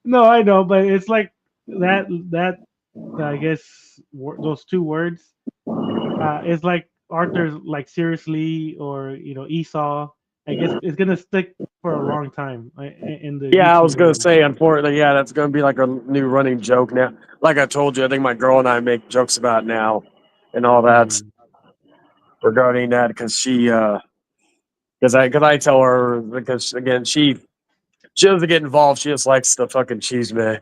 no, I know, but it's like that. I guess those two words. It's like Arthur's like seriously or Esau. I guess it's gonna stick for a long time in the Yeah, I YouTube was gonna world. say, unfortunately, yeah, that's gonna be like a new running joke now. Like I told you, I think my girl and I make jokes about it now and all that Mhm. regarding that because because I tell her because again she doesn't get involved. She just likes the fucking cheese man.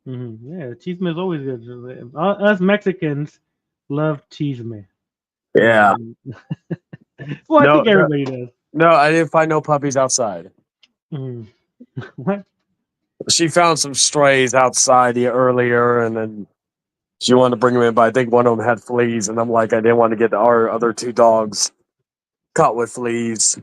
Yeah, chisme is always good. Us Mexicans love chisme. Yeah. Um, well, I No, think no, everybody does. no. I didn't find no puppies outside. Mhm. What? She found some strays outside earlier, and then she wanted to bring them in, but I think one of them had fleas, and I'm like, I didn't want to get our other two dogs caught with fleas.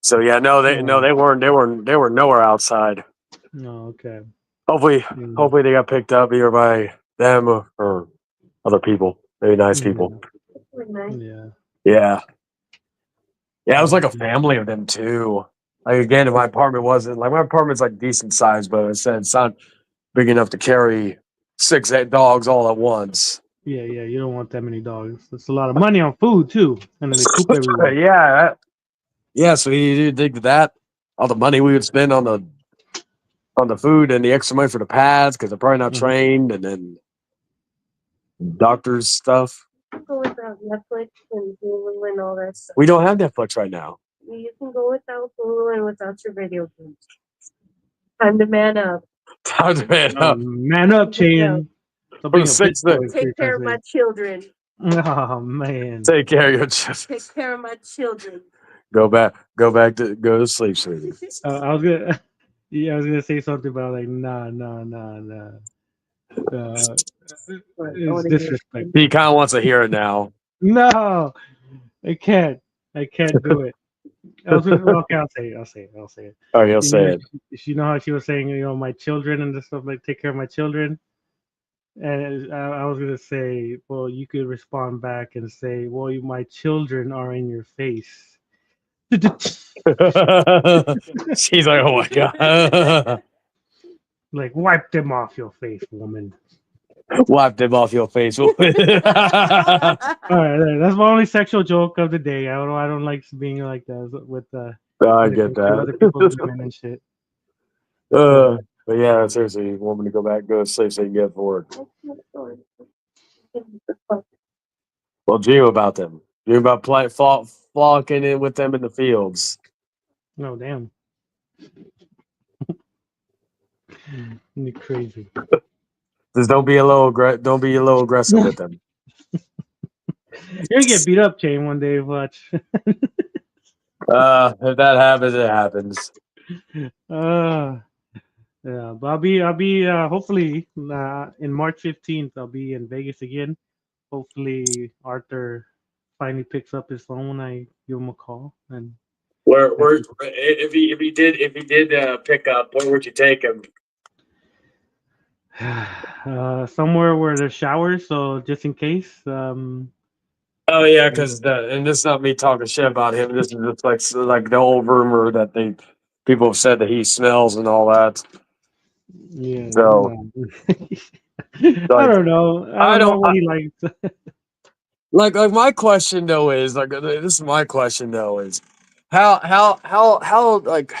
So yeah, no, No, they were nowhere outside. no, okay. Hopefully, Mm, hopefully they got picked up either by them or other people, maybe nice people. mhm. Yeah. Yeah, yeah, it was like a Mhm. family of them too. Like again, my apartment wasn't like my apartment's like decent size, but I said it's not big enough to carry 6 8 dogs all at once. Yeah, yeah. You don't want that many dogs. That's a lot of money on food too, and then they poop everywhere. Yeah, yeah. So you think that all the money we would spend on the food and the extra money for the pads because they're probably not Mhm. trained, and then doctors stuff. Go without Netflix and Hulu and all that stuff. We don't have Netflix right now. You can go without Hulu and without your video games. Time to man up. Time to man Oh, up man up, Yeah. Chan. Stop from being a bitch six boy. to Take care of my children. Oh man. take care of your chest. Take care of my children. Go to sleep, sweetie. I was gonna. Yeah, I was gonna say something about like nah, nah, nah, nah. Uh, Right, I it's want to hear disrespect. He kind of wants to hear it now. No, I can't. I can't do it. I was gonna, okay. I'll say it. I'll say it. I'll say it. Oh, he'll say it. You know how she was saying, my children and the stuff like take care of my children. And I was gonna say, well, you could respond back and say, well, my children are in your face. She's like, oh my god. Like, wipe them off your face, woman. Wipe them off your face. All right, that's my only sexual joke of the day. I don't like being like that with I when it get comes to that. other people's women and shit. Uh, So, But yeah, seriously, you want me to go back, go to sleep so you can get for work. Well, dream about them. Dream about flocking in with them in the fields. No, damn. You're crazy. Just don't be a little aggressive with them. You're gonna get beat up, Chain, one day. Watch. If that happens, it happens. uh, yeah, but I'll be hopefully in March 15th. I'll be in Vegas again. Hopefully Arthur finally picks up his phone when I give him a call. And Where if he did pick up, where would you take him? somewhere where there's showers, so just in case. Oh yeah, because and this is not me talking shit about him. This is just like the old rumor that people have said that he smells and all that. Yeah, So no. I like don't know. I I don't know don't what he likes. like my question though is this is my question though is how like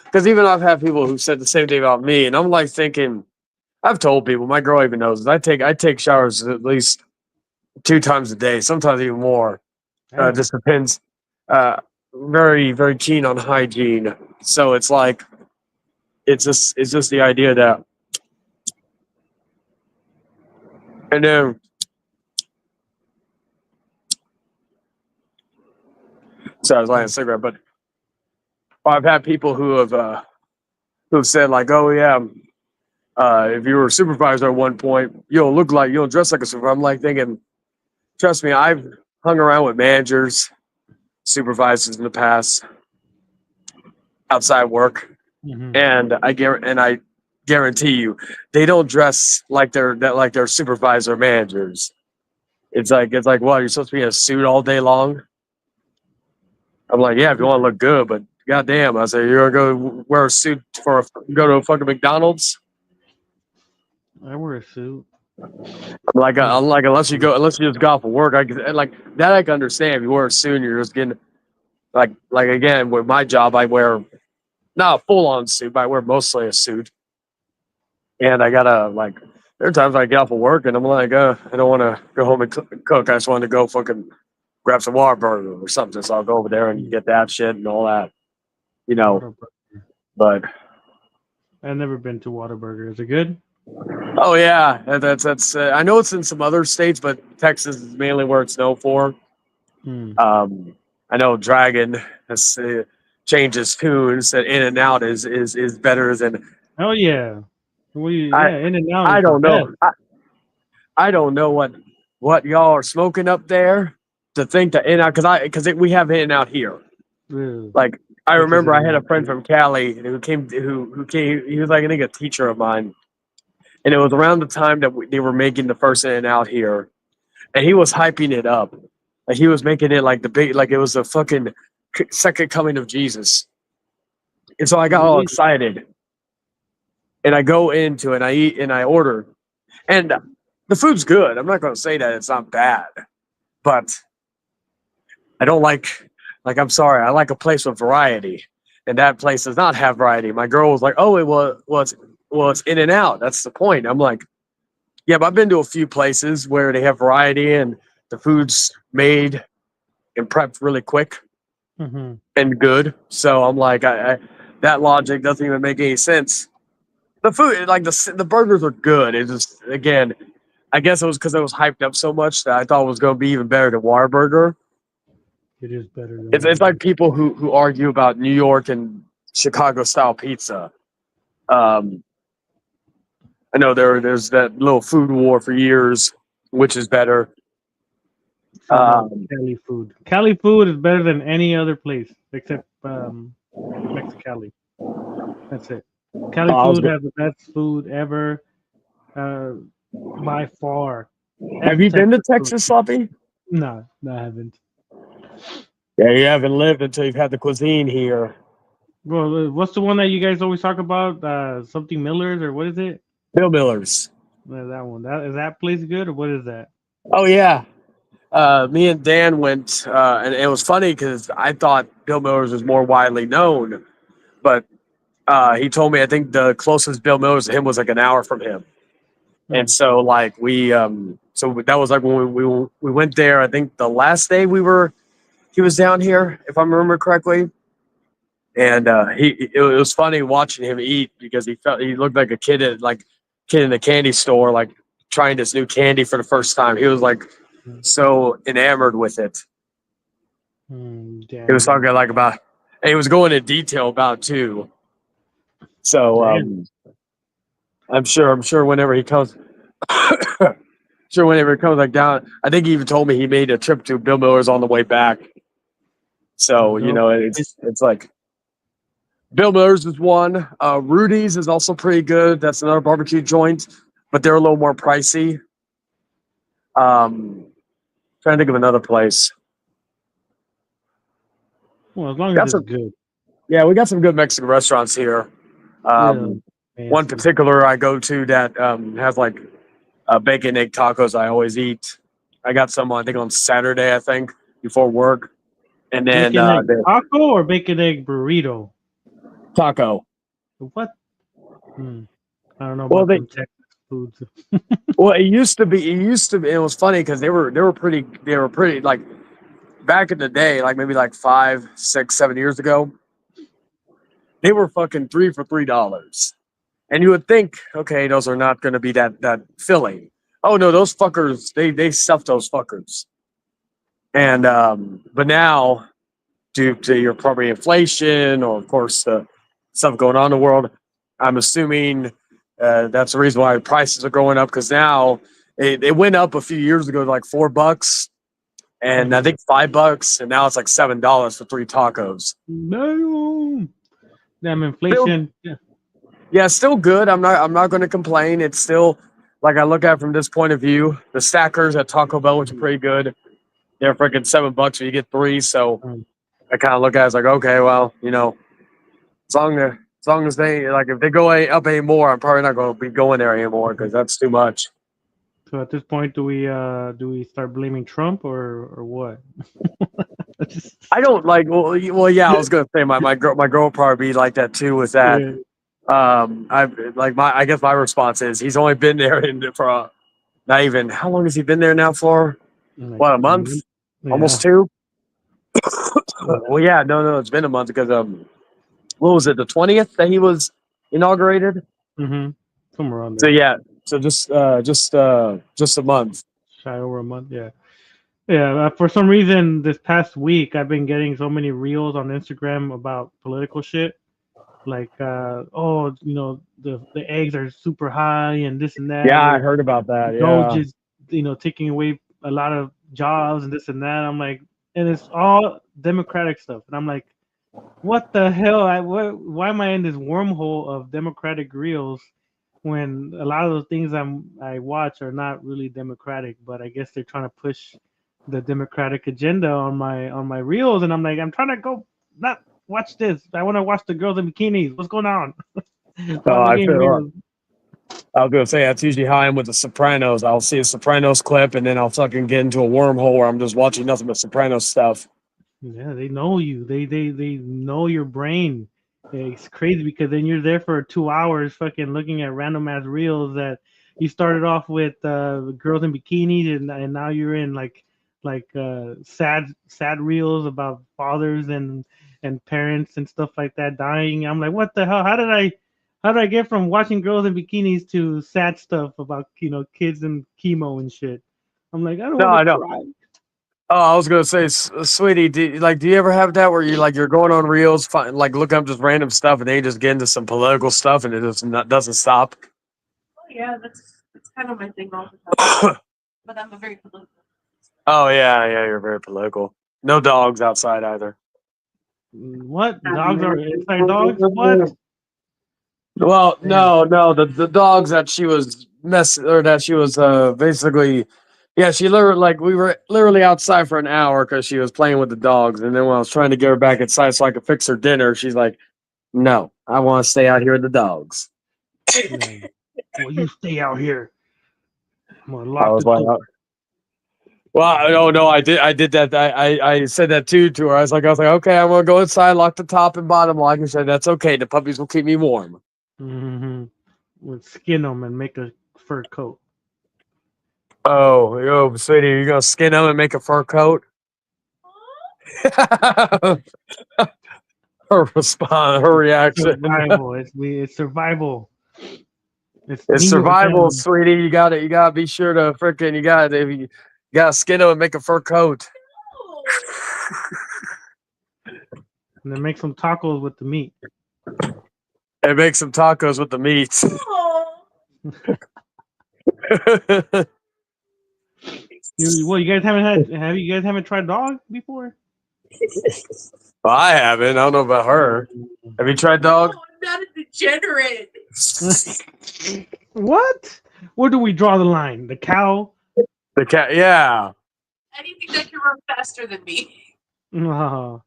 because even I've had people who said the same thing about me and I'm like thinking I've told people my girl even knows this, I take showers at least 2 times a day, sometimes even more. Damn. Just depends. Uh, very keen on hygiene. So it's like it's just the idea that and then so I was lighting a cigarette, but I've had people who've said like, oh yeah, if you were a supervisor at one point, you don't dress like a supervisor. I'm like thinking, trust me, I've hung around with managers, supervisors in the past outside work, Hmm. and I guarantee you, they don't dress like they're supervisor managers. It's like what you're supposed to be in a suit all day long. I'm like, yeah, if you want to look good, but goddamn, I say you're gonna go wear a suit go to a fucking McDonald's. I wear a suit. I'm like unless you just go off for work, like that I can understand. If you wear a suit, and you're just getting like again with my job, I wear not a full on suit, but I wear mostly a suit, and I gotta like. There are times I get off of work and I'm like, I don't want to go home and cook. I just want to go fucking grab some Whataburger or something. So I'll go over there and get that shit and all that, you know. Whataburger. But I've never been to Whataburger. Is it good? oh yeah, that's. I know it's in some other states, but Texas is mainly where it's known for. Hmm. I know Dragon has changed his tune. Said In and Out is better than Oh yeah. I. Yeah, In and Out I is the don't know. best. I don't know what y'all are smoking up there to think that In and Out because we have In and Out here. Ugh. Like I Texas remember, I had a In-N-Out. friend from Cali who came. He was like I think a teacher of mine, and it was around the time that they were making the first In and Out here, and he was hyping it up. Like he was making it like the big, like it was the fucking second coming of Jesus. And so I got all Really? excited, and I go into it, and I eat, and I order, and the food's good. I'm not going to say that it's not bad, but I don't like I'm sorry, I like a place with variety, and that place does not have variety. My girl was like, "Oh, it's In and Out. That's the point." I'm like, "Yeah, but I've been to a few places where they have variety and the food's made and prepped really quick Hmm. and good." So I'm like, I that logic doesn't even make any sense. The food, like the burgers are good. It just again, I guess it was because it was hyped up so much that I thought it was going to be even better than Whataburger. It is better than It's Whataburger. like people who argue about New York and Chicago style pizza. Um, I know there's that little food war for years, which is better. How about Um, Cali food? Cali food is better than any other place except Mexicali. That's it. Cali I was food go- has the best food ever, uh, by far. have F you been to Texas food. Texas, Sloppy? No, I haven't. Yeah, you haven't lived until you've had the cuisine here. Well, what's the one that you guys always talk about? Something Miller's or what is it? Bill Miller's. That one. That place good or what is that? Oh yeah. Me and Dan went, and it was funny because I thought Bill Miller's was more widely known, but he told me I think the closest Bill Miller's to him was like an hour from him. And Hmm. so like so that was like when we went there. I think the last day he was down here, if I remember correctly. And it was funny watching him eat because he looked like a kid in a candy store, like trying this new candy for the first time. He was like so enamored with it. He was Damn. talking like about, and he was going in detail about it too. So Damn. I'm sure whenever he comes, sure whenever he comes like down, I think he even told me he made a trip to Bill Miller's on the way back. So No. it's like Bill Miller's is one. Rudy's is also pretty good. That's another barbecue joint, but they're a little more pricey. Trying to think of another place. Well, as long as Got it's some, good. yeah, we got some good Mexican restaurants here. Yeah. One Fancy. particular I go to that has like bacon egg tacos. I always eat. I got some I think on Saturday. I think before work, and then Bacon egg the taco or bacon egg burrito? taco. What? Hmm. I don't know Well, about them Texas foods. it used to be. It used to be. It was funny because they were pretty. They were pretty like back in the day, like maybe like 5, 6, 7 years ago. They were fucking three for $3. And you would think, okay, those are not going to be that filling. Oh no, those fuckers, they stuff those fuckers. And but now, due to your probably inflation or of course the stuff going on in the world, I'm assuming that's the reason why prices are going up because now it went up a few years ago to like $4, and I Mhm. think $5, and now it's like $7 for 3 tacos. No. Damn Still, inflation. Yeah. yeah, still good. I'm not going to complain. It's still like I look at it from this point of view. The stackers at Taco Bell, which are pretty good, they're freaking $7 when you get three. So Um, I kind of look at it as like, okay, well, as long as they like, if they go up anymore, I'm probably not going to be going there anymore because that's too much. So at this point, do we start blaming Trump or what? I don't like. Well, yeah. I was gonna say my girl will probably be like that too. With that, Yeah, I like my. I guess my response is he's only been there for not even how long has he been there now for? like What, a a month? month. Almost Yeah. two? Yeah. Well, yeah. No, it's been a month because what was it? The 20th that he was inaugurated. Mm-hmm. Somewhere around So there. yeah. So just a month. Shy over a month. Yeah. Yeah. For some reason, this past week, I've been getting so many reels on Instagram about political shit. Like, the eggs are super high and this and that. Yeah, I We're heard about that. Yeah. just taking away a lot of jobs and this and that. I'm like, and it's all Democratic stuff, and I'm like, what the hell? Why am I in this wormhole of Democratic reels when a lot of the things I watch are not really Democratic, but I guess they're trying to push the Democratic agenda on my reels, and I'm like, I'm trying to go not watch this. I want to watch the girls in bikinis. What's going on? Why Oh, am I I getting feel. reels? I was gonna say that's usually how I am with the Sopranos. I'll see a Sopranos clip and then I'll fucking get into a wormhole where I'm just watching nothing but Sopranos stuff. Yeah, they know you. They know your brain. It's crazy because then you're there for 2 hours, fucking looking at random ass reels that you started off with girls in bikinis, and now you're in sad reels about fathers and parents and stuff like that dying. I'm like, what the hell? How did I get from watching girls in bikinis to sad stuff about kids and chemo and shit? I'm like, I don't No, want to I know. cry. Oh, I was gonna say, sweetie, do you ever have that where you're going on reels, like looking up just random stuff, and then you just get into some political stuff, and it just doesn't stop? Oh yeah, that's kind of my thing all the time. But I'm a very political. Oh yeah, you're very political. No dogs outside either. What? Dogs are inside dogs? What? Well, Damn. no, the dogs that she was that she was basically, yeah, she literally like we were literally outside for an hour because she was playing with the dogs, and then when I was trying to get her back inside so I could fix her dinner, she's like, "No, I want to stay out here with the dogs." Man. Well, you stay out here. I'm gonna I lock was the like, door. Well, no, I did that. I said that too to her. I was like, okay, I'm gonna go inside, lock the top and bottom lock, and said that's okay. The puppies will keep me warm. Hmm. Would skin them and make a fur coat. Oh, yo, sweetie, you're gonna skin them and make a fur coat? Her response, her reaction. Survival. It's survival. It's It's me or survival, them. sweetie. You gotta be sure to freaking you gotta skin them and make a fur coat. And then make some tacos with the meat. And make some tacos with the meat. Well, you guys haven't tried dog before? Well, I haven't. I don't know about her. Have you tried dog? Oh, I'm not a degenerate. What? Where do we draw the line? The cow? The cat, yeah. Anything that can run faster than me. Well,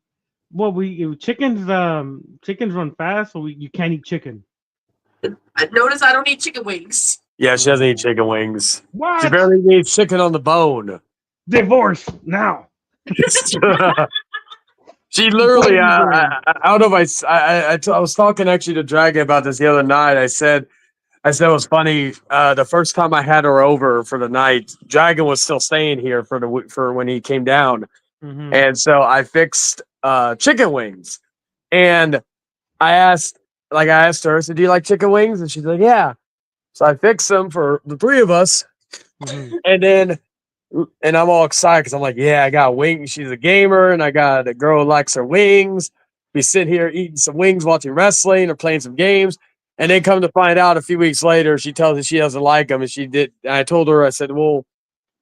chickens run fast, so you can't eat chicken. Notice I don't eat chicken wings. Yeah, she doesn't eat chicken wings. What? She barely eats chicken on the bone. Divorce now. She literally, I don't know if I was talking actually to Dragon about this the other night. I said it was funny. The first time I had her over for the night, Dragon was still staying here for when he came down, and so I fixed chicken wings, and I asked her, I said, "Do you like chicken wings?" And she's like, "Yeah." So I fixed them for the three of us, and I'm all excited because I'm like, yeah, I got wings. She's a gamer, and I got a girl who likes her wings. We sit here eating some wings, watching wrestling, or playing some games. And then come to find out a few weeks later, she tells me she doesn't like them, and she did. And I told her, I said, well,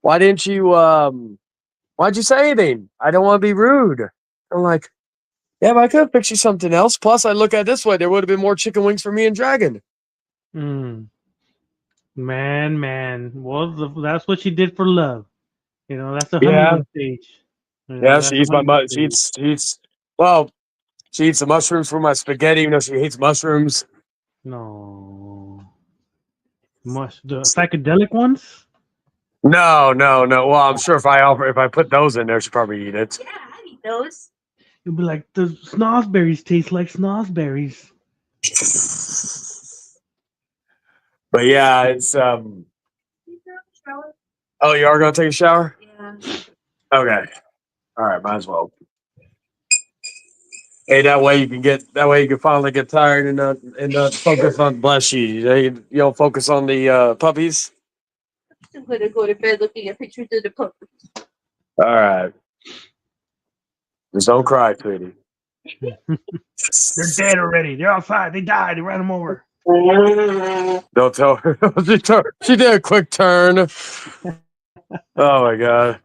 why'd you say anything? I don't want to be rude. I'm like, yeah, but I could have picked you something else. Plus, I look at it this way, there would have been more chicken wings for me and Dragon. Man. Well, that's what she did for love. That's the Yeah. honeymoon stage. Yeah, she eats she eats the mushrooms for my spaghetti, even though she hates mushrooms. No. The psychedelic ones? No. Well, I'm sure if I put those in there, she'd probably eat it. Yeah, I eat those. You'll be like, the snozberries taste like snozberries. But yeah, it's Oh, you are gonna take a shower? Yeah. Okay. All right, might as well. Hey, that way you can finally get tired and not focus on bless you. You don't focus on the puppies. I'm gonna go to bed looking at pictures of the puppy. All right. Just don't cry, sweetie. They're dead already. They're outside. They died. They ran them over. Don't tell her. She did a quick turn. Oh my god.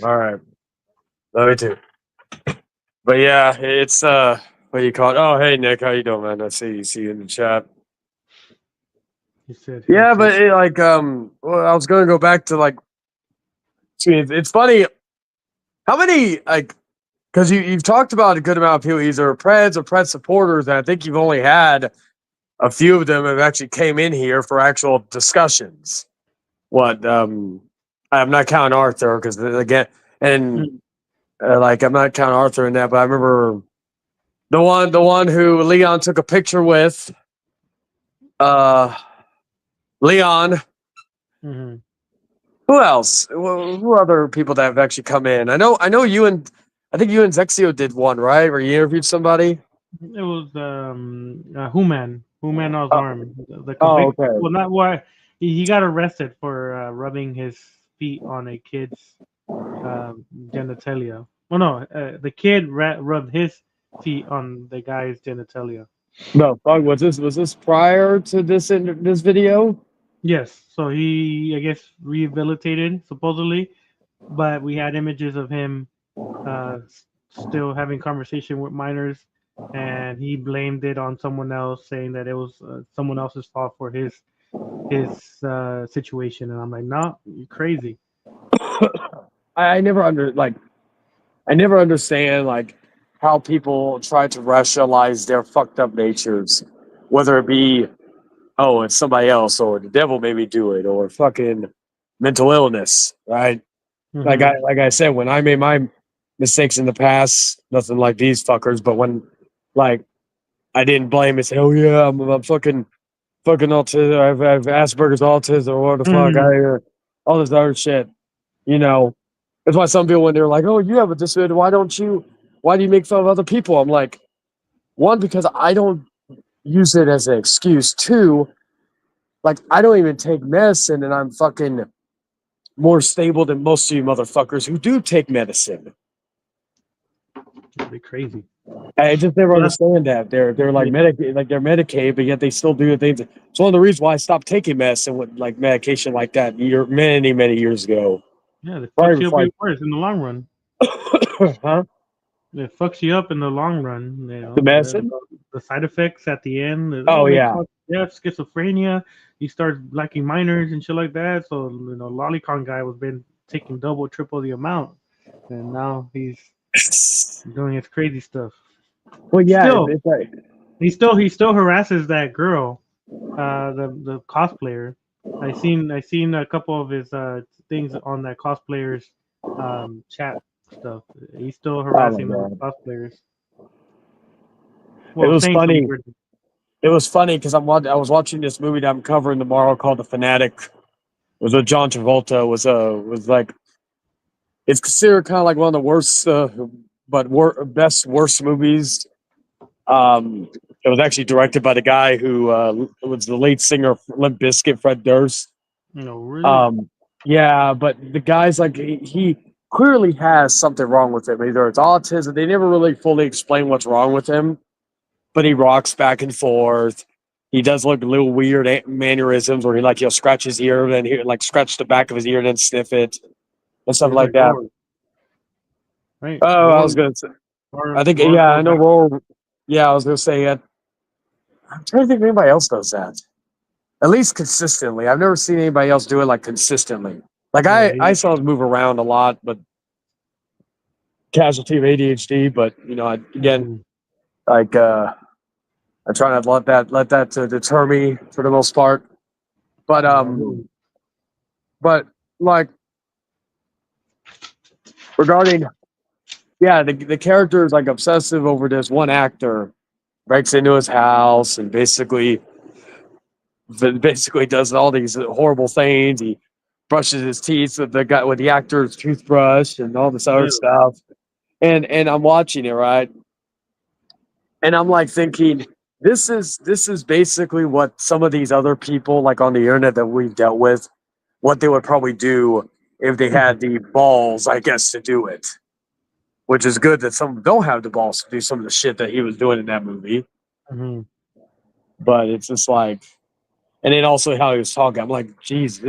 All right. Love you too. But yeah, it's what do you call it? Oh, hey Nick, how you doing, man? I see you in the chat. Yeah, but well, I was gonna go back to it's funny how many because you've talked about a good amount of people either preds or pred supporters, and I think you've only had a few of them have actually came in here for actual discussions. What I'm not counting Arthur because again, and I'm not counting Arthur in that, but I remember the one who Leon took a picture with. Leon. Mm-hmm. Who else? Who other people that have actually come in? I know you and I think you and Zexio did one, right? Where you interviewed somebody. It was Human Osarm. The Oh, okay. Well, not why he got arrested for rubbing his feet on a kid's genitalia. Well, no, the kid rubbed his feet on the guy's genitalia. No, was this prior to this video? Yes, so he, I guess, rehabilitated supposedly, but we had images of him still having conversation with minors, and he blamed it on someone else, saying that it was someone else's fault for his situation. And I'm like, no, you're crazy. I never understand how people try to rationalize their fucked up natures, whether it be, oh, it's somebody else, or the devil made me do it, or fucking mental illness, right? Mm-hmm. Like I said, when I made my mistakes in the past, nothing like these fuckers, but when like I didn't blame and say, oh yeah, I'm fucking autism, I have Asperger's autism or what the fuck, Mm-hmm. all this other shit, you know. That's why some people when they're like, oh, you have a disability, why do you make fun of other people? I'm like, one, because I don't use it as an excuse. Two, like I don't even take medicine and I'm fucking more stable than most of you motherfuckers who do take medicine. That'd be crazy. I just never Well, that's, understand that. They're like yeah, like they're Medicaid, but yet they still do the things. It's one of the reasons why I stopped taking medicine with like medication like that many years ago. yeah, it fucks Probably you up before even worse in the long run. huh? It fucks you up in the long run. The medicine? The side effects at the end. Oh They yeah. cause death, schizophrenia. You start liking minors and shit like that. So Lolicon guy was been taking double, triple the amount, and now he's doing his crazy stuff. Well, yeah, Still, it's like he still harasses that girl, the cosplayer. I seen a couple of his things on that cosplayers chat stuff. He's still oh my harassing those god, cosplayers. it Well, was saying some funny. weird. It was funny because I was watching this movie that I'm covering tomorrow called The Fanatic. It was with John Travolta. Was like it's considered kind of like one of the worst, best worst movies. It was actually directed by the guy who was the lead singer of Limp Bizkit, Fred Durst. Really? Um, yeah, but the guy's like he clearly has something wrong with him. Either it's autism. They never really fully explain what's wrong with him, but he rocks back and forth. He does look a little weird mannerisms where he'll scratch his ear, then he like scratch the back of his ear and then sniff it and stuff He's like like that. Roar, right? Oh, I was gonna say, I think Roar yeah, goes I know back. Roll. Yeah, I was gonna say I'm trying to think if anybody else does that. At least consistently. I've never seen anybody else do it like consistently. Like Yeah. I saw him move around a lot, but casualty of ADHD. But again, Mhm. like I try not to let that deter me for the most part. But Yeah, I know. but like regarding the character is like obsessive over this one actor, breaks into his house and basically does all these horrible things. He brushes his teeth with the actor's toothbrush and all this other Yeah. stuff. And I'm watching it, right, and I'm like thinking, this is basically what some of these other people like on the internet that we've dealt with, what they would probably do if they had the balls, I guess, to do it. Which is good that some don't have the balls to do some of the shit that he was doing in that movie. Mhm. But it's just like, and then also how he was talking. I'm like, geez,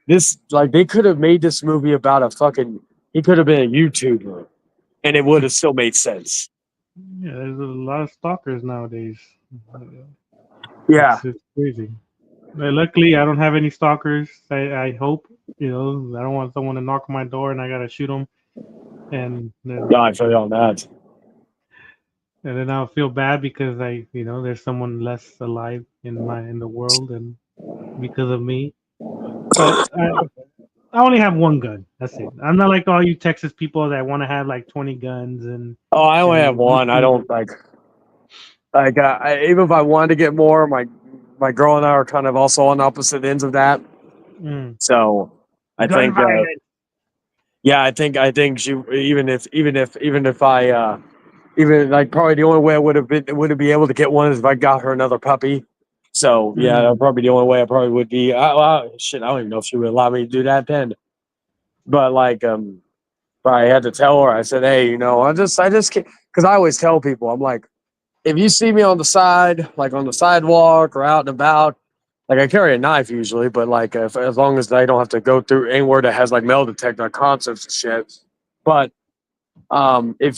this like they could have made this movie about a fucking. He could have been a YouTuber, and it would have still made sense. Yeah, there's a lot of stalkers nowadays. Yeah, It's crazy. Luckily, I don't have any stalkers. I hope. I don't want someone to knock on my door and I gotta shoot them, and then no, I feel you on that. I'll feel bad because there's someone less alive in the world and because of me. But I only have one gun. That's it. I'm not like all you Texas people that want to have like 20 guns Oh, I only have and one. I don't like even if I wanted to get more, my girl and I are kind of also on opposite ends of that. mm, So I gun think violence. yeah, I think she even if I even like probably the only way I would have be able to get one is if I got her another puppy. So yeah, Mm, that'd probably the only way I probably would be. Shit, I don't even know if she would allow me to do that then. But like but I had to tell her. I said, hey, I just can't because I always tell people I'm like, if you see me on the side, like on the sidewalk or out and about, like I carry a knife usually, but like as long as I don't have to go through anywhere that has like metal detector like concerts and shit. But but if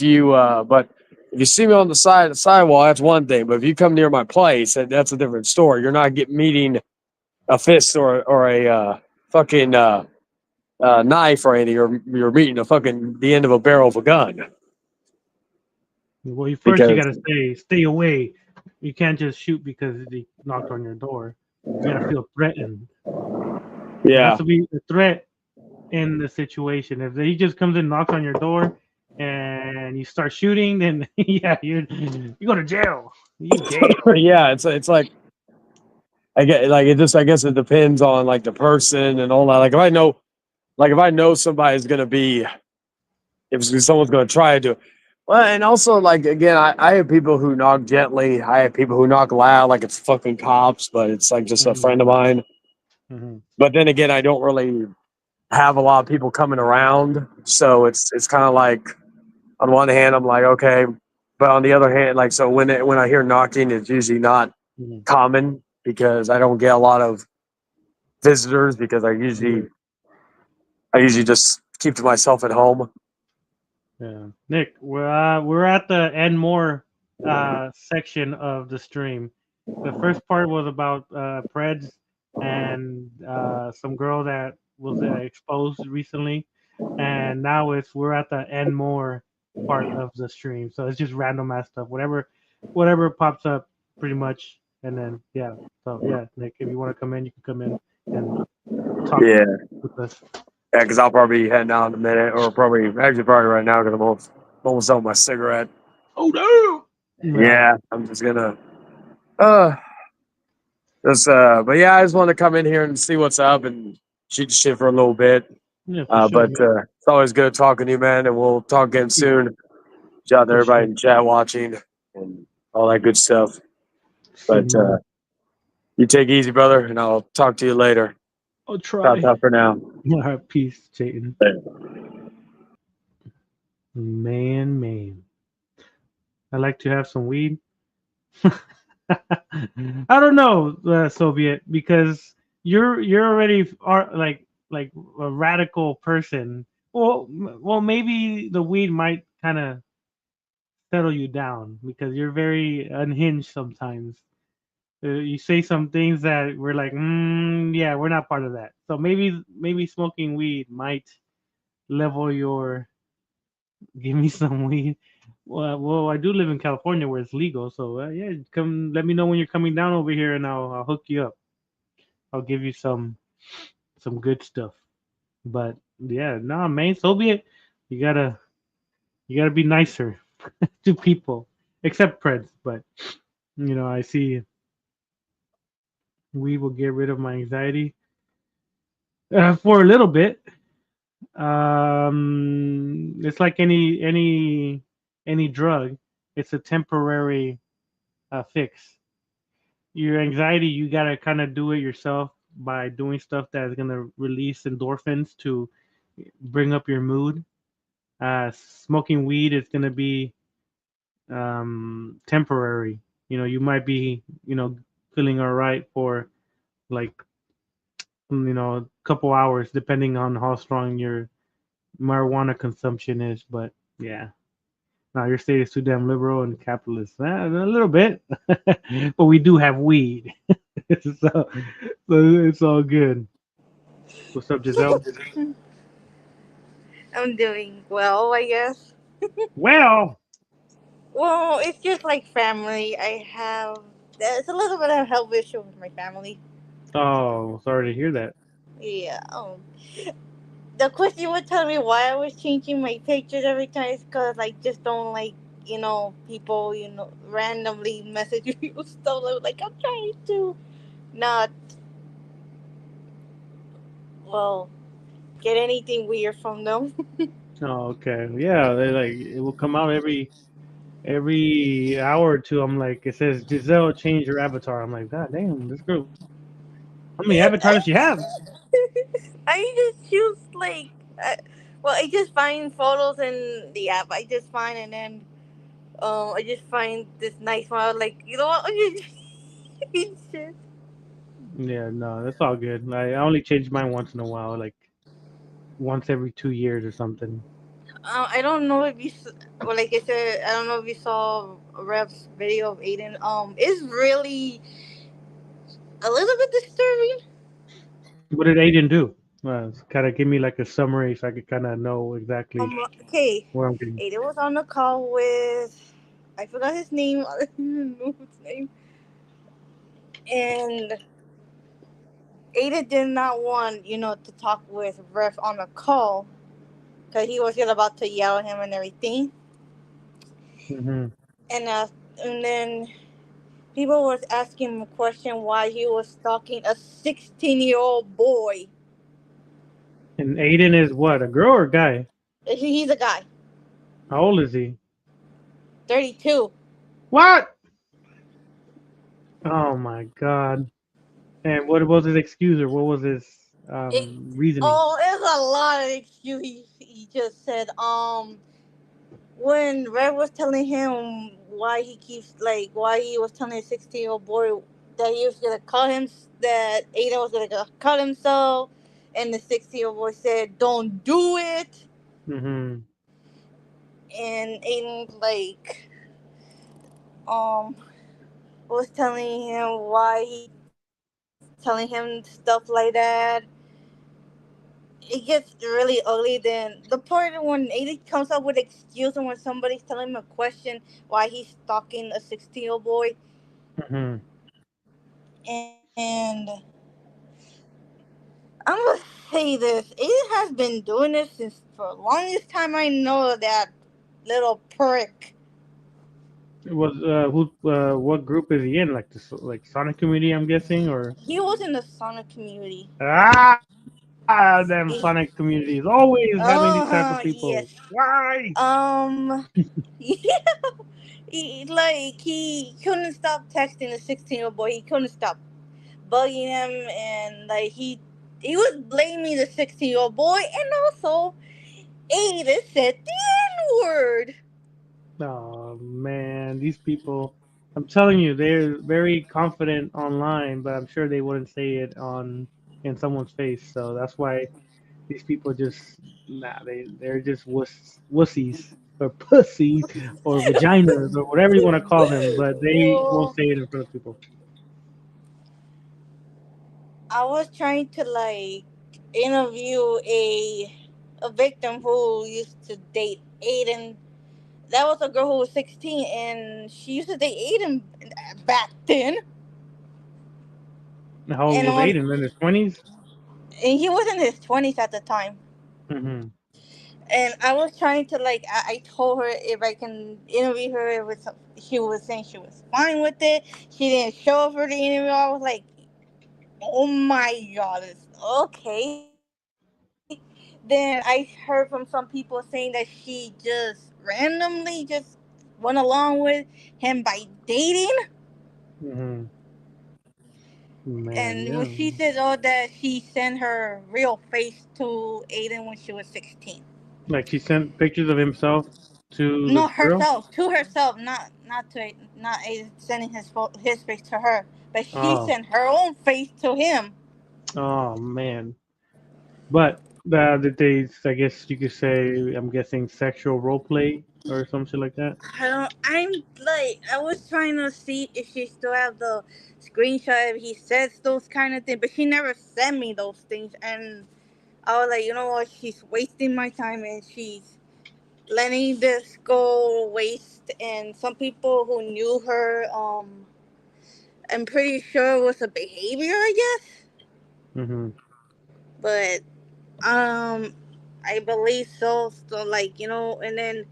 you see me on the sidewalk, that's one thing. But if you come near my place, that's a different story. You're not meeting a fist or a fucking knife or anything. You're meeting a fucking the end of a barrel of a gun well, first you because gotta stay away. You can't just shoot because they knocked on your door. You gotta feel threatened. It has yeah, to be a threat. in the situation. If he just comes and knocks on your door and you start shooting, then yeah, you go to jail. You dead. Yeah, it's like I get like it just I guess it depends on like the person and all that. Like if I know somebody's gonna be if someone's gonna try to do it. Well, and also like again, I have people who knock gently. I have people who knock loud, like it's fucking cops, but it's like just a Hmm. friend of mine. Hmm. But then again, I don't really have a lot of people coming around, so it's kind of like on one hand, I'm like okay, but on the other hand, like so when I hear knocking, it's usually not Hmm. common because I don't get a lot of visitors because Yeah. I usually just keep to myself at home. Yeah. Nick, we're at the and more section of the stream. The first part was about preds and some girl that was exposed recently, and now we're at the and more part of the stream. So it's just random ass stuff, whatever pops up, pretty much. And then yeah, so yeah, Nick, if you want to come in, you can come in and talk Yeah, with us. yeah, because I'll probably be heading out in a minute, or probably right now because I'm almost done with my cigarette. Oh no! Yeah, Yeah, I'm just gonna uh but yeah, I just want to come in here and see what's up and shoot the shit for a little bit. yeah, for sure, But man. it's always good talking to you, man, and we'll talk again Yeah, soon. Shout out to for everybody sure. in chat watching and all that good stuff. See, But man. you take it easy, brother, and I'll talk to you later. I'll Ciao, try. ciao for now. All right, peace, Jayden. Man, man. I like to have some weed. I don't know, Soviet, because you're already like a radical person. Well, maybe the weed might kind of settle you down because you're very unhinged sometimes. You say some things that we're like, yeah, we're not part of that. So maybe smoking weed might level your. Give me some weed. Well, I do live in California where it's legal, so yeah, come. Let me know when you're coming down over here, and I'll hook you up. I'll give you some good stuff. But yeah, nah, man, so be it. You gotta you gotta be nicer to people, except Preds. But I see weed will get rid of my anxiety for a little bit. It's like any drug. It's a temporary fix. Your anxiety, you gotta kind of do it yourself by doing stuff that's gonna release endorphins to bring up your mood. Smoking weed is gonna be temporary. You might be feeling all right for like a couple hours, depending on how strong your marijuana consumption is. But yeah. No, your state is too damn liberal and capitalist. A little bit, but we do have weed, so it's all good. What's up, Giselle? I'm doing well, I guess. Well, Well, it's just like family. There's a little bit of health issue with my family. oh, sorry to hear that. Yeah. The question would tell me why I was changing my pictures every time is because I just don't like, people, randomly message me with stuff. Like, I'm trying to not, well, get anything weird from them. Oh, okay, yeah, they like it will come out every hour or two. I'm like, it says Giselle, change your avatar. I'm like, God damn, this girl. How many avatars does she have? I just choose, like, I just find photos in the app. I just find, and then I just find this nice one. I was like, you know what? It's just, Yeah, no, that's all good. I only change mine once in a while, like once every 2 years or something. I don't know if well, like I said, I don't know if you saw Rev's video of Aiden. It's really a little bit disturbing. What did Aiden do? Kind of give me like a summary so I could kind of know exactly Okay, where I'm getting. Aiden was on the call with, I forgot his name. I don't know his name, and Ada did not want, to talk with Ref on the call because he was about to yell at him and everything. Mm-hmm. And and then people was asking him a question why he was stalking a 16-year-old boy. And Aiden is what? A girl or a guy? He's a guy, How old is he? 32. What? Oh my God. And what was his excuse or what was his It, reasoning? oh, it's a lot of excuse. He just said, when Red was telling him why he was telling a 16-year-old boy that he was gonna cut him, that Aiden was gonna cut himself, and the 16-year-old boy said, "Don't do it," Mm-hmm. and Aiden um was telling him why he telling him stuff like that. It gets really ugly. Then the part when Aiden comes up with excuse, and when somebody's telling him a question why he's stalking a 16-year-old boy, Mm-hmm. and I'm gonna say this: Aiden has been doing this since for the longest time I know that little prick. It was who what group is he in? Like like Sonic community, I'm guessing, or He was in the Sonic community. them Sonic He, communities always having these type of people. yes. Why? Yeah, he couldn't stop texting the 16-year-old boy. He couldn't stop bugging him, and he was blaming the 16-year-old boy, and also Ada said the N-word. Oh man, these people. I'm telling you, they're very confident online, but I'm sure they wouldn't say it on in someone's face. So that's why these people just they're just wussies or pussies or vaginas or whatever you want to call them, but they won't Well, say it in front of people. I was trying to interview a victim who used to date Aiden. That was a girl who was 16, and she used to date Aiden back then. How old And was on, Aiden? In his 20s? and he was in his 20s at the time. Mm-hmm. And I was trying to I told her if I can interview her. It was She was saying she was fine with it. She didn't show up for the interview. I was like, oh my god, it's okay. Then I heard from some people saying that she just randomly just went along with him by dating. Mm-hmm. And Man, when yeah. she said, oh, that she sent her real face to Aiden when she was 16. Like she sent pictures of himself to the No, girl. herself, to herself, not sending his face to her, but she Oh, sent her own face to him. oh man. But did they? I guess you could say. I'm guessing sexual role play or some shit like that. I was trying to see if she still have the screenshot if he says those kind of things, but she never sent me those things, and I was like, you know what, she's wasting my time, and she's letting this go waste. And some people who knew her, I'm pretty sure it was a behavior, I guess, Mm-hmm. but um, I believe so. So and then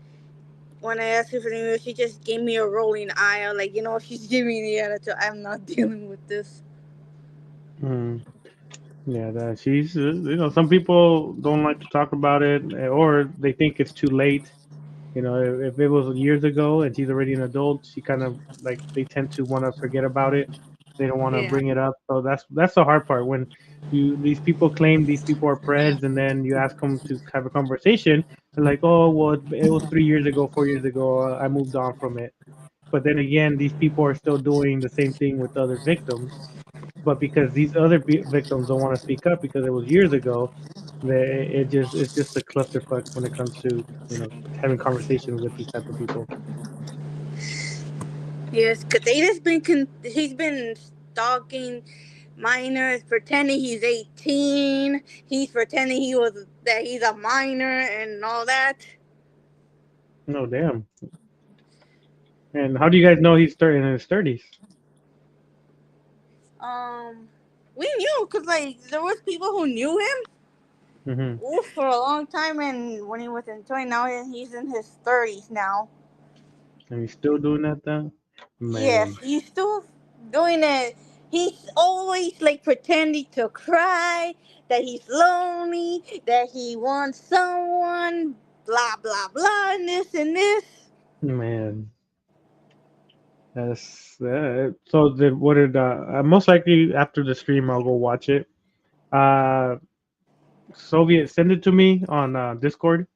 when I asked her for the email, she just gave me a rolling eye. I was like, she's giving me the attitude. I'm not dealing with this. Mm. Yeah, that she's some people don't like to talk about it, or they think it's too late. If it was years ago and she's already an adult, she kind of like they tend to want to forget about it. They don't want to Yeah. bring it up. So that's the hard part when you these people claim these people are preds, and then you ask them to have a conversation. They're like, oh well, it was 3 years ago, 4 years ago. I moved on from it. But then again, these people are still doing the same thing with other victims. But because these other victims don't want to speak up because it was years ago, it's just a clusterfuck when it comes to having conversations with these type of people. Yes, because he's been stalking minors, pretending he's 18. He's pretending that he's a minor and all that. No, damn. And how do you guys know he's in his 30s? Um, We knew because like there was people who knew him Hmm. for a long time, and when he was in 20, now he's in his 30s now. And he's still doing that then? Yes, Man, he's still doing it. He's always like pretending to cry, that he's lonely, that he wants someone, blah blah blah, and this and this. man. That's so. What did most likely after the stream I'll go watch it. Uh, Soviet send it to me on Discord,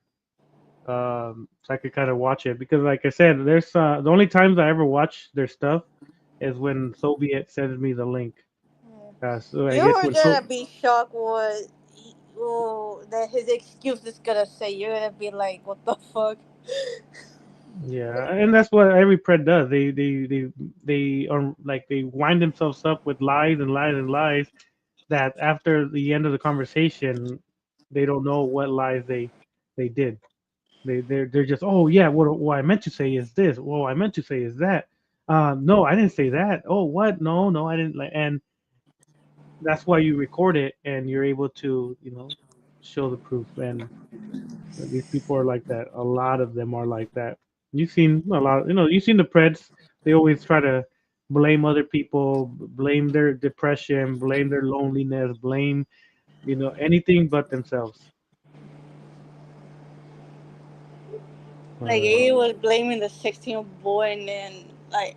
so I could kind of watch it because, like I said, there's the only times I ever watch their stuff is when Soviet sends me the link. So I guess You're when gonna be shocked what that his excuse is gonna say. You're gonna be like, what the fuck? yeah, and that's what every pred does. They like they wind themselves up with lies and lies and lies that after the end of the conversation, they don't know what lies they did. They're just, oh yeah, what I meant to say is this. Well, I meant to say is that. No, I didn't say that. Oh, what? No, no, I didn't. Like, and that's why you record it and you're able to, show the proof. And these people are like that. A lot of them are like that. You've seen a lot. You've seen the Preds. They always try to blame other people, blame their depression, blame their loneliness, blame anything but themselves. Like Uh, he was blaming the 16-year-old boy, and then like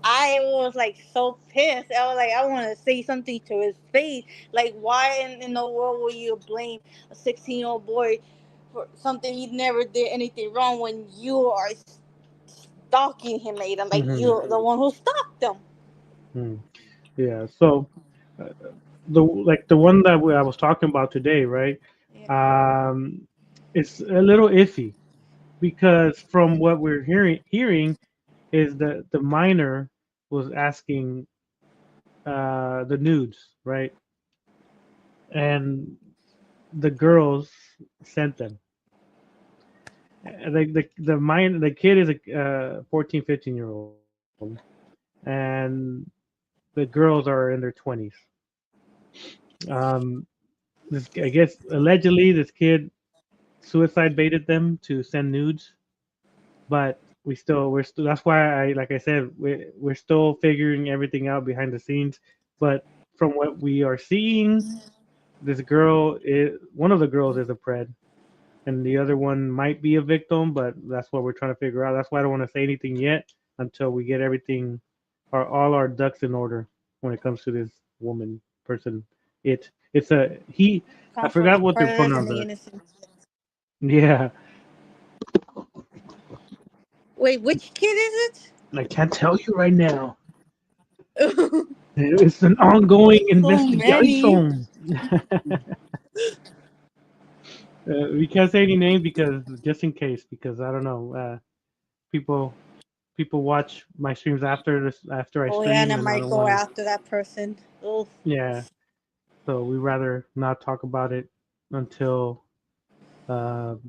I was like so pissed. I was like, I want to say something to his face. Like, why in the world would you blame a 16-year-old boy for something he never did anything wrong when you are stalking him, Adam? Like mhm, you're the one who stalked him. mhm. Yeah. So uh, the one that I was talking about today, right? Yeah. Um, it's a little iffy because from what we're hearing is that the minor was asking the nudes, right? And the girls sent them. The kid is a 14, 15-year old, and the girls are in their 20s. Um, I guess allegedly this kid suicide baited them to send nudes, but we're still that's why like I said we're still figuring everything out behind the scenes. But from what we are seeing, this girl is one of the girls is a pred, and the other one might be a victim, but that's what we're trying to figure out. That's why I don't want to say anything yet until we get everything, all our ducks in order when it comes to this woman person. It's a he. I Come from forgot the what their predators and pronouns the are. innocent. Yeah, Wait, which kid is I can't tell you right now. it? It's an ongoing So many. investigation. We can't say any names because just in case, because I don't know. People people watch my streams after I Oh yeah, and I stream, and I might don't go want to. after that person. Oh, Yeah, so we rather not talk about it until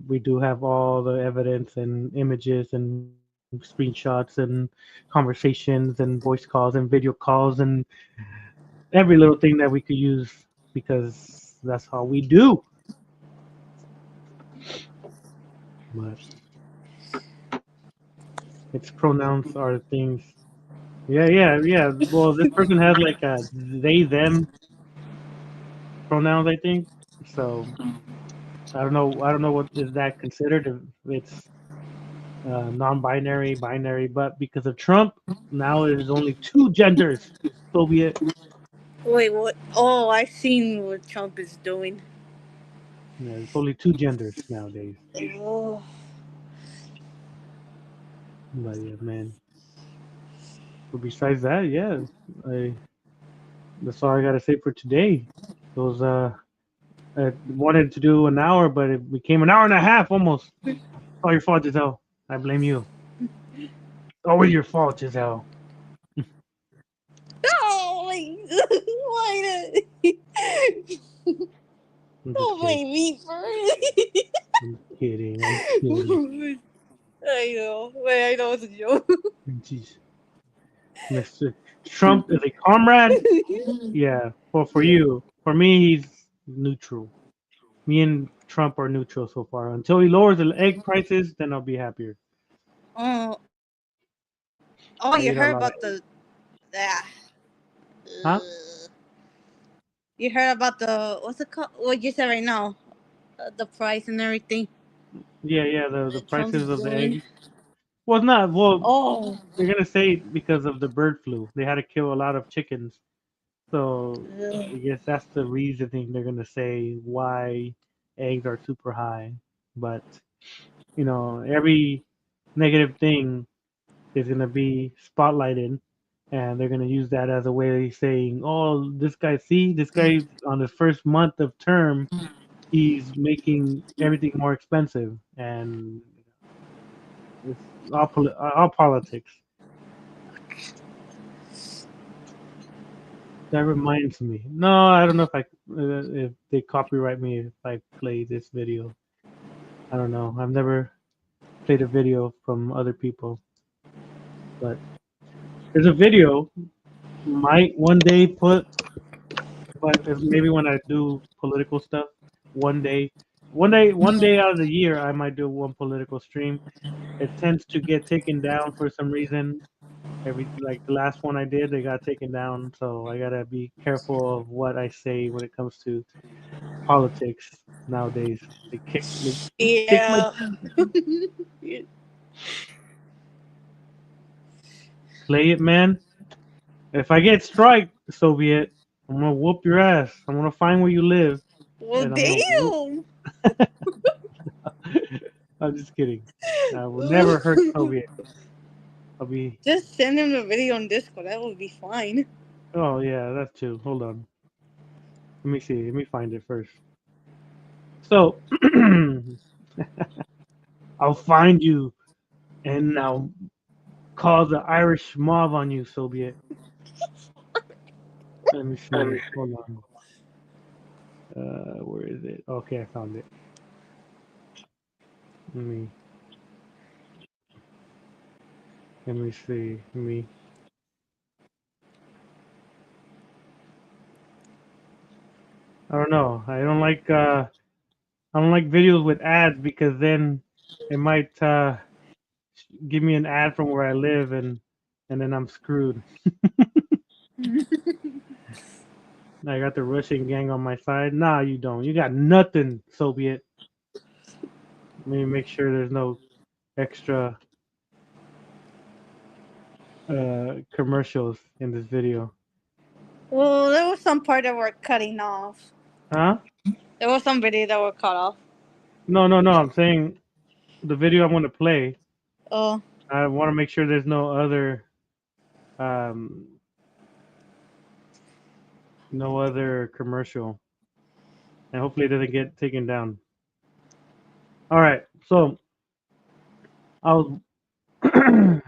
we do have all the evidence and images and screenshots and conversations and voice calls and video calls and every little thing that we could use because that's how we do. But its pronouns are things. Yeah, yeah, yeah. Well, this person has like a they them pronouns, I think. So I don't know. I don't know what is that considered. If it's non-binary, binary, but because of Trump, now there's only two genders. Soviet. wait, what? Oh, I seen what Trump is doing. Yeah, there's only two genders nowadays. Oh, But yeah, man. But besides that, yeah, I that's all I gotta say for today. Those I wanted to do an hour, but it became an hour and a half almost. All your fault, Giselle. I blame you. Always your fault, Giselle. no! Like, why? I'm just Don't kidding. blame me for it. I'm kidding. I'm kidding. I know. Wait, I know it's a joke. Jeez. Mr. Trump is a comrade. Yeah. Well, for you, for me, he's neutral. Me and Trump are neutral so far. Until he lowers the egg prices, then I'll be happier. Oh, oh, I you eat a heard lot of about the, ah, huh? you heard about the what's it called? What you said right now, the price and everything Yeah. The that Trump's prices of the doing. eggs. Well, it's not. Well, Oh, they're gonna say because of the bird flu. They had to kill a lot of chickens. So I ugh. guess that's the reasoning they're gonna say why eggs are super high. But every negative thing is gonna be spotlighted, and they're gonna use that as a way of saying, "Oh, this guy on his first month of term, he's making everything more expensive," and it's all politics. That reminds me. No, I don't know if they copyright me if I play this video. I don't know. I've never played a video from other people, but there's a video might one day put, but it's maybe when I do political stuff, one day, one day out of the year, I might do one political stream. It tends to get taken down for some reason. Like the last one I did, they got taken down, so I gotta be careful of what I say when it comes to politics nowadays. They kick my Yeah. play it, man. If I get strike, Soviet, I'm gonna whoop your ass. I'm gonna find where you live, Well, and I'm gonna whoop. damn. I'm just kidding. I will never hurt Soviet. I'll be. Just send him the video on Discord. That would be fine. Oh yeah, that too. Hold on. Let me see. Let me find it first. So I'll find you, and I'll call the Irish mob on you, Soviet. Let me see. Hold on. Where is it? Okay, I found it. Let me let me see. I don't know. I don't like videos with ads because then it might give me an ad from where I live and then I'm screwed. I got the Russian gang on my side. Nah, you don't. You got nothing, Soviet. Let me make sure there's no extra commercials in this video. Well, there was some part that were cutting off. Huh? There was some video that were cut off. No. I'm saying the video I'm going to play. Oh, I want to make sure there's um, no other commercial, and hopefully it doesn't get taken down. All right, so I was I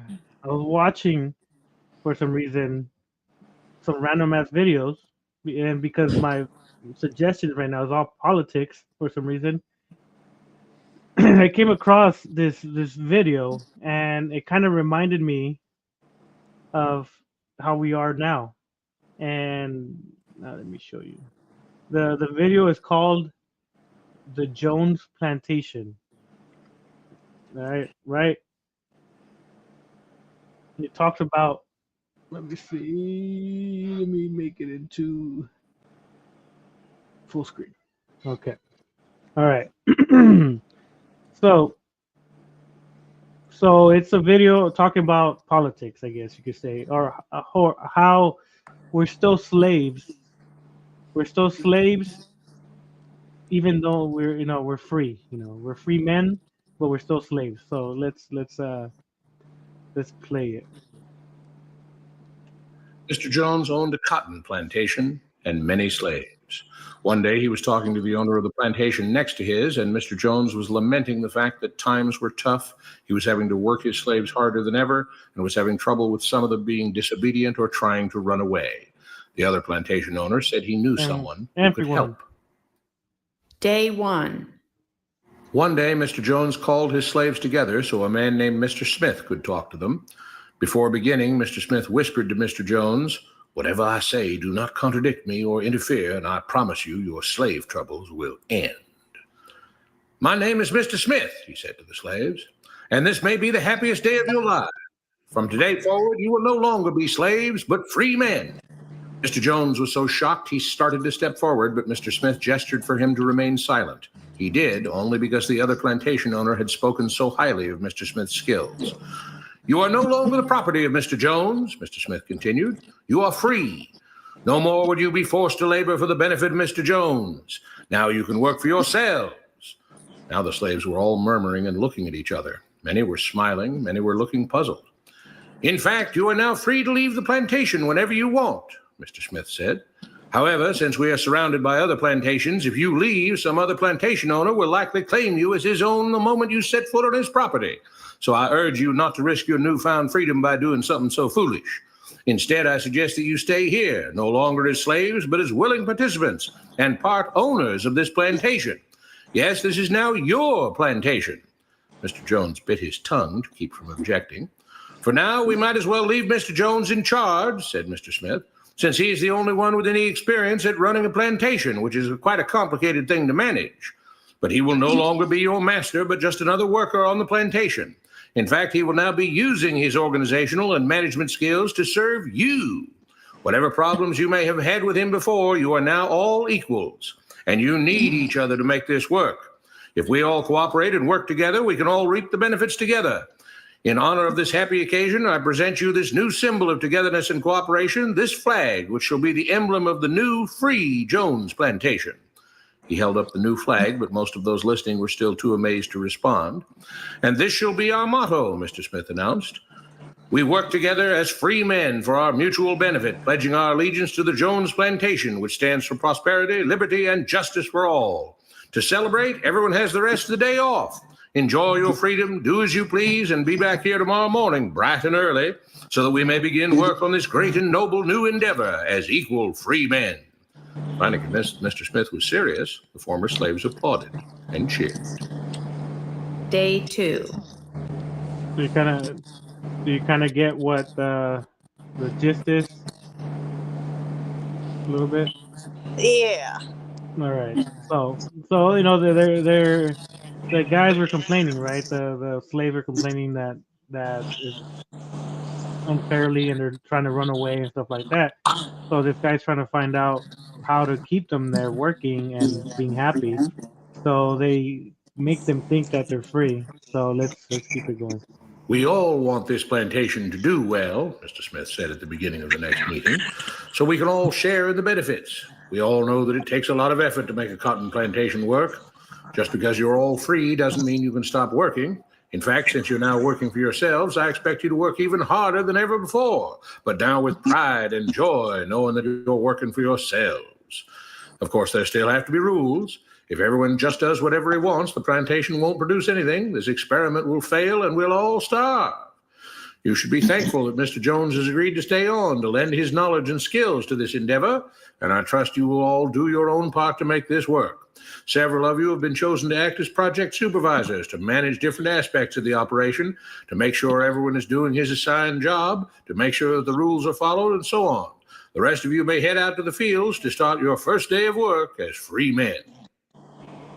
was watching for some reason some random ass videos, and because my suggestions right now is all politics for some reason, I came across this video, and it kind of reminded me of how we are now. And now let me show you. The video is called "The Jones Plantation." All right, right. It talks about. Let me see. Let me make it into full screen. Okay. All right. so so it's a video talking about politics, I guess you could say, or how we're still slaves. We're still slaves, even though we're free. We're free men, but we're still slaves. So let's play it. Mr. Jones owned a cotton plantation and many slaves. One day he was talking to the owner of the plantation next to his, and Mr. Jones was lamenting the fact that times were tough. He was having to work his slaves harder than ever and was having trouble with some of them being disobedient or trying to run away. The other plantation owner said he knew someone who could everyone. help. Day 1. One day, Mr. Jones called his slaves together so a man named Mr. Smith could talk to them. Before beginning, Mr. Smith whispered to Mr. Jones, "Whatever I say, do not contradict me or interfere, and I promise you your slave troubles will end." "My name is Mr. Smith," he said to the slaves, "and this may be the happiest day of your lives. From today forward, you will no longer be slaves, but free men." Mr. Jones was so shocked he started to step forward, but Mr. Smith gestured for him to remain silent. He did, only because the other plantation owner had spoken so highly of Mr. Smith's skills. "You are no longer the property of Mr. Jones," Mr. Smith continued. "You are free. No more would you be forced to labor for the benefit of Mr. Jones. Now you can work for yourselves." Now the slaves were all murmuring and looking at each other. Many were smiling, many were looking puzzled. "In fact, you are now free to leave the plantation whenever you want," Mr. Smith said. "However, since we are surrounded by other plantations, if you leave, some other plantation owner will likely claim you as his own the moment you set foot on his property. So I urge you not to risk your newfound freedom by doing something so foolish. Instead, I suggest that you stay here, no longer as slaves, but as willing participants and part owners of this plantation. Yes, this is now your plantation." Mr. Jones bit his tongue to keep from objecting. "For now, we might as well leave Mr. Jones in charge," said Mr. Smith, "since he is the only one with any experience at running a plantation, which is quite a complicated thing to manage. But he will no longer be your master, but just another worker on the plantation. In fact, he will now be using his organizational and management skills to serve you. Whatever problems you may have had with him before, you are now all equals, and you need each other to make this work. If we all cooperate and work together, we can all reap the benefits together. In honor of this happy occasion, I present you this new symbol of togetherness and cooperation, this flag, which shall be the emblem of the new free Jones plantation." He held up the new flag, but most of those listening were still too amazed to respond. "And this shall be our motto," Mr. Smith announced. "We work together as free men for our mutual benefit, pledging our allegiance to the Jones plantation, which stands for prosperity, liberty, and justice for all. To celebrate, everyone has the rest of the day off. Enjoy your freedom, do as you please, and be back here tomorrow morning, bright and early, so that we may begin work on this great and noble new endeavor as equal free men." Finding Mr. Smith was serious, the former slaves applauded and cheered. Day 2. Do you kind of get what the gist is? A little bit. Yeah. All right. So you know the guys were complaining, right? The slaves are complaining that it's unfairly, and they're trying to run away and stuff like that. So this guy's trying to find out how to keep them there working and being happy. So they make them think that they're free. So let's keep it going. "We all want this plantation to do well," Mr. Smith said at the beginning of the next meeting, "so we can all share in the benefits. We all know that it takes a lot of effort to make a cotton plantation work. Just because you're all free doesn't mean you can stop working. In fact, since you're now working for yourselves, I expect you to work even harder than ever before, but now with pride and joy, knowing that you're working for yourselves. Of course, there still have to be rules. If everyone just does whatever he wants, the plantation won't produce anything. This experiment will fail and we'll all starve. You should be thankful that Mr. Jones has agreed to stay on to lend his knowledge and skills to this endeavor, and I trust you will all do your own part to make this work. Several of you have been chosen to act as project supervisors to manage different aspects of the operation, to make sure everyone is doing his assigned job, to make sure that the rules are followed, and so on. The rest of you may head out to the fields to start your first day of work as free men."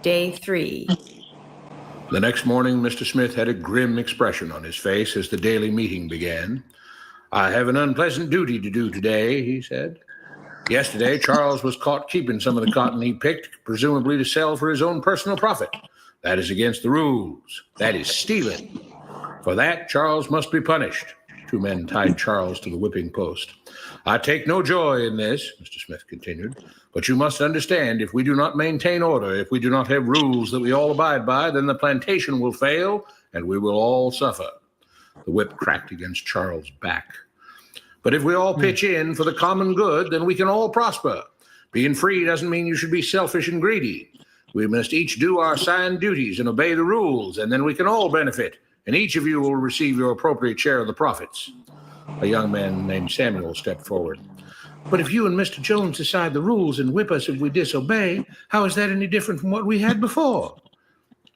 Day 3. The next morning, Mr. Smith had a grim expression on his face as the daily meeting began. "I have an unpleasant duty to do today," he said. "Yesterday, Charles was caught keeping some of the cotton he picked, presumably to sell for his own personal profit. That is against the rules. That is stealing. For that, Charles must be punished." Two men tied Charles to the whipping post. "I take no joy in this," Mr. Smith continued, "but you must understand, if we do not maintain order, if we do not have rules that we all abide by, then the plantation will fail and we will all suffer." The whip cracked against Charles' back. "But if we all pitch in for the common good, then we can all prosper. Being free doesn't mean you should be selfish and greedy. We must each do our assigned duties and obey the rules, and then we can all benefit, and each of you will receive your appropriate share of the profits." A young man named Samuel stepped forward. "But if you and Mr. Jones decide the rules and whip us if we disobey, how is that any different from what we had before?"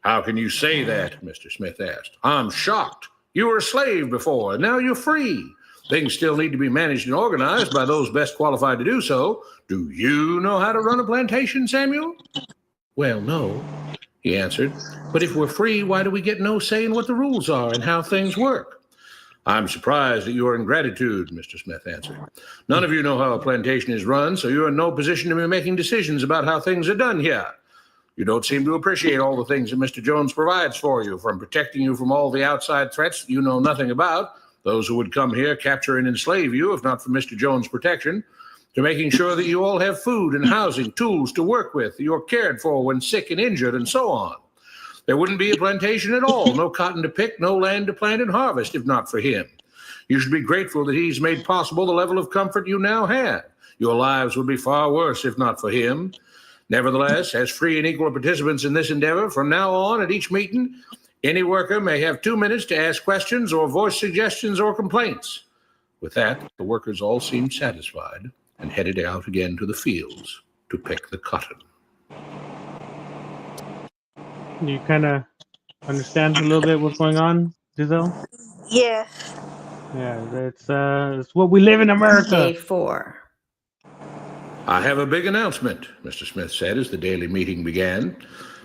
"How can you say that?" Mr. Smith asked. "I'm shocked. You were a slave before, and now you're free. Things still need to be managed and organized by those best qualified to do so. Do you know how to run a plantation, Samuel? Well, no, he answered. But if we're free, why do we get no say in what the rules are and how things work? I'm surprised at your ingratitude, Mr. Smith answered. None of you know how a plantation is run, so you're in no position to be making decisions about how things are done here. You don't seem to appreciate all the things that Mr. Jones provides for you, from protecting you from all the outside threats you know nothing about, those who would come here, capture and enslave you, if not for Mr. Jones' protection, to making sure that you all have food and housing, tools to work with, you're cared for when sick and injured, and so on. There wouldn't be a plantation at all, no cotton to pick, no land to plant and harvest, if not for him. You should be grateful that he's made possible the level of comfort you now have. Your lives would be far worse if not for him. Nevertheless, as free and equal participants in this endeavor, from now on at each meeting, any worker may have 2 minutes to ask questions or voice suggestions or complaints. With that, the workers all seemed satisfied and headed out again to the fields to pick the cotton. You kind of understand a little bit what's going on, Giselle? Yeah. Yeah, it's what we live in America. Day 4. I have a big announcement, Mr. Smith said as the daily meeting began.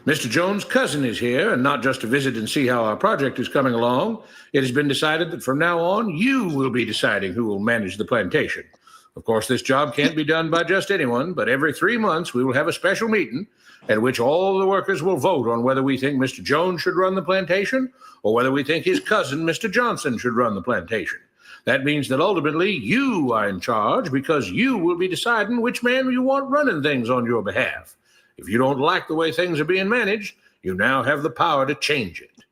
Mr. Jones' cousin is here, and not just to visit and see how our project is coming along. It has been decided that from now on, you will be deciding who will manage the plantation. Of course, this job can't be done by just anyone, but every 3 months we will have a special meeting at which all the workers will vote on whether we think Mr. Jones should run the plantation or whether we think his cousin, Mr. Johnson, should run the plantation. That means that ultimately you are in charge because you will be deciding which man you want running things on your behalf. If you don't like the way things are being managed, you now have the power to change it.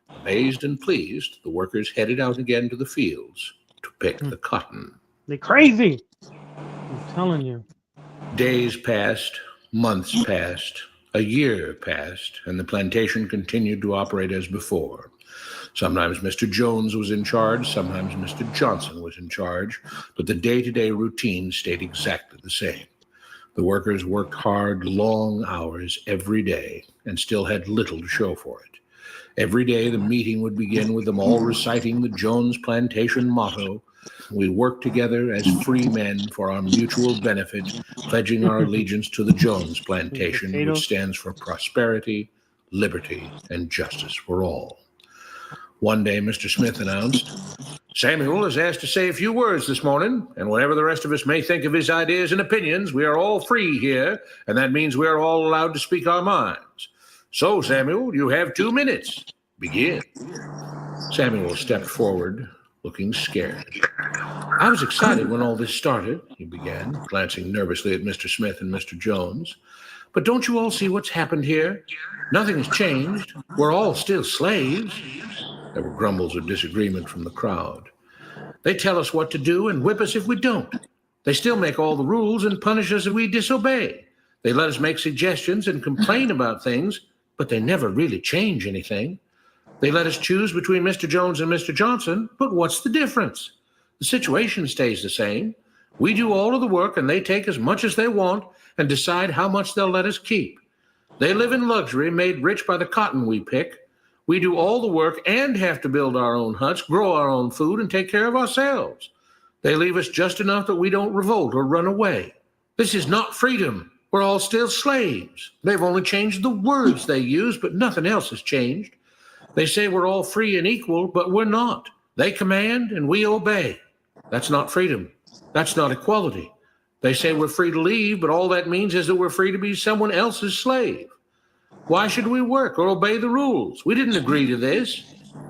Amazed and pleased, the workers headed out again to the fields to pick the cotton. They're crazy. I'm telling you. Days passed, months passed, a year passed, and the plantation continued to operate as before. Sometimes Mr. Jones was in charge, sometimes Mr. Johnson was in charge, but the day-to-day routine stayed exactly the same. The workers worked hard, long hours every day, and still had little to show for it. Every day the meeting would begin with them all reciting the Jones Plantation motto, "We work together as free men for our mutual benefit, pledging our allegiance to the Jones Plantation, which stands for prosperity, liberty, and justice for all." One day, Mr. Smith announced, "Samuel has asked to say a few words this morning, and whatever the rest of us may think of his ideas and opinions, we are all free here, and that means we are all allowed to speak our minds. So, Samuel, you have 2 minutes. Begin." Samuel stepped forward, looking scared. "I was excited when all this started," he began, glancing nervously at Mr. Smith and Mr. Jones. "But don't you all see what's happened here? Nothing has changed. We're all still slaves." There were grumbles of disagreement from the crowd. "They tell us what to do and whip us if we don't. They still make all the rules and punish us if we disobey. They let us make suggestions and complain about things, but they never really change anything. They let us choose between Mr. Jones and Mr. Johnson, but what's the difference? The situation stays the same. We do all of the work and they take as much as they want and decide how much they'll let us keep. They live in luxury, made rich by the cotton we pick. We do all the work and have to build our own huts, grow our own food, and take care of ourselves. They leave us just enough that we don't revolt or run away. This is not freedom. We're all still slaves. They've only changed the words they use, but nothing else has changed. They say we're all free and equal, but we're not. They command and we obey. That's not freedom. That's not equality. They say we're free to leave, but all that means is that we're free to be someone else's slave. Why should we work or obey the rules? We didn't agree to this.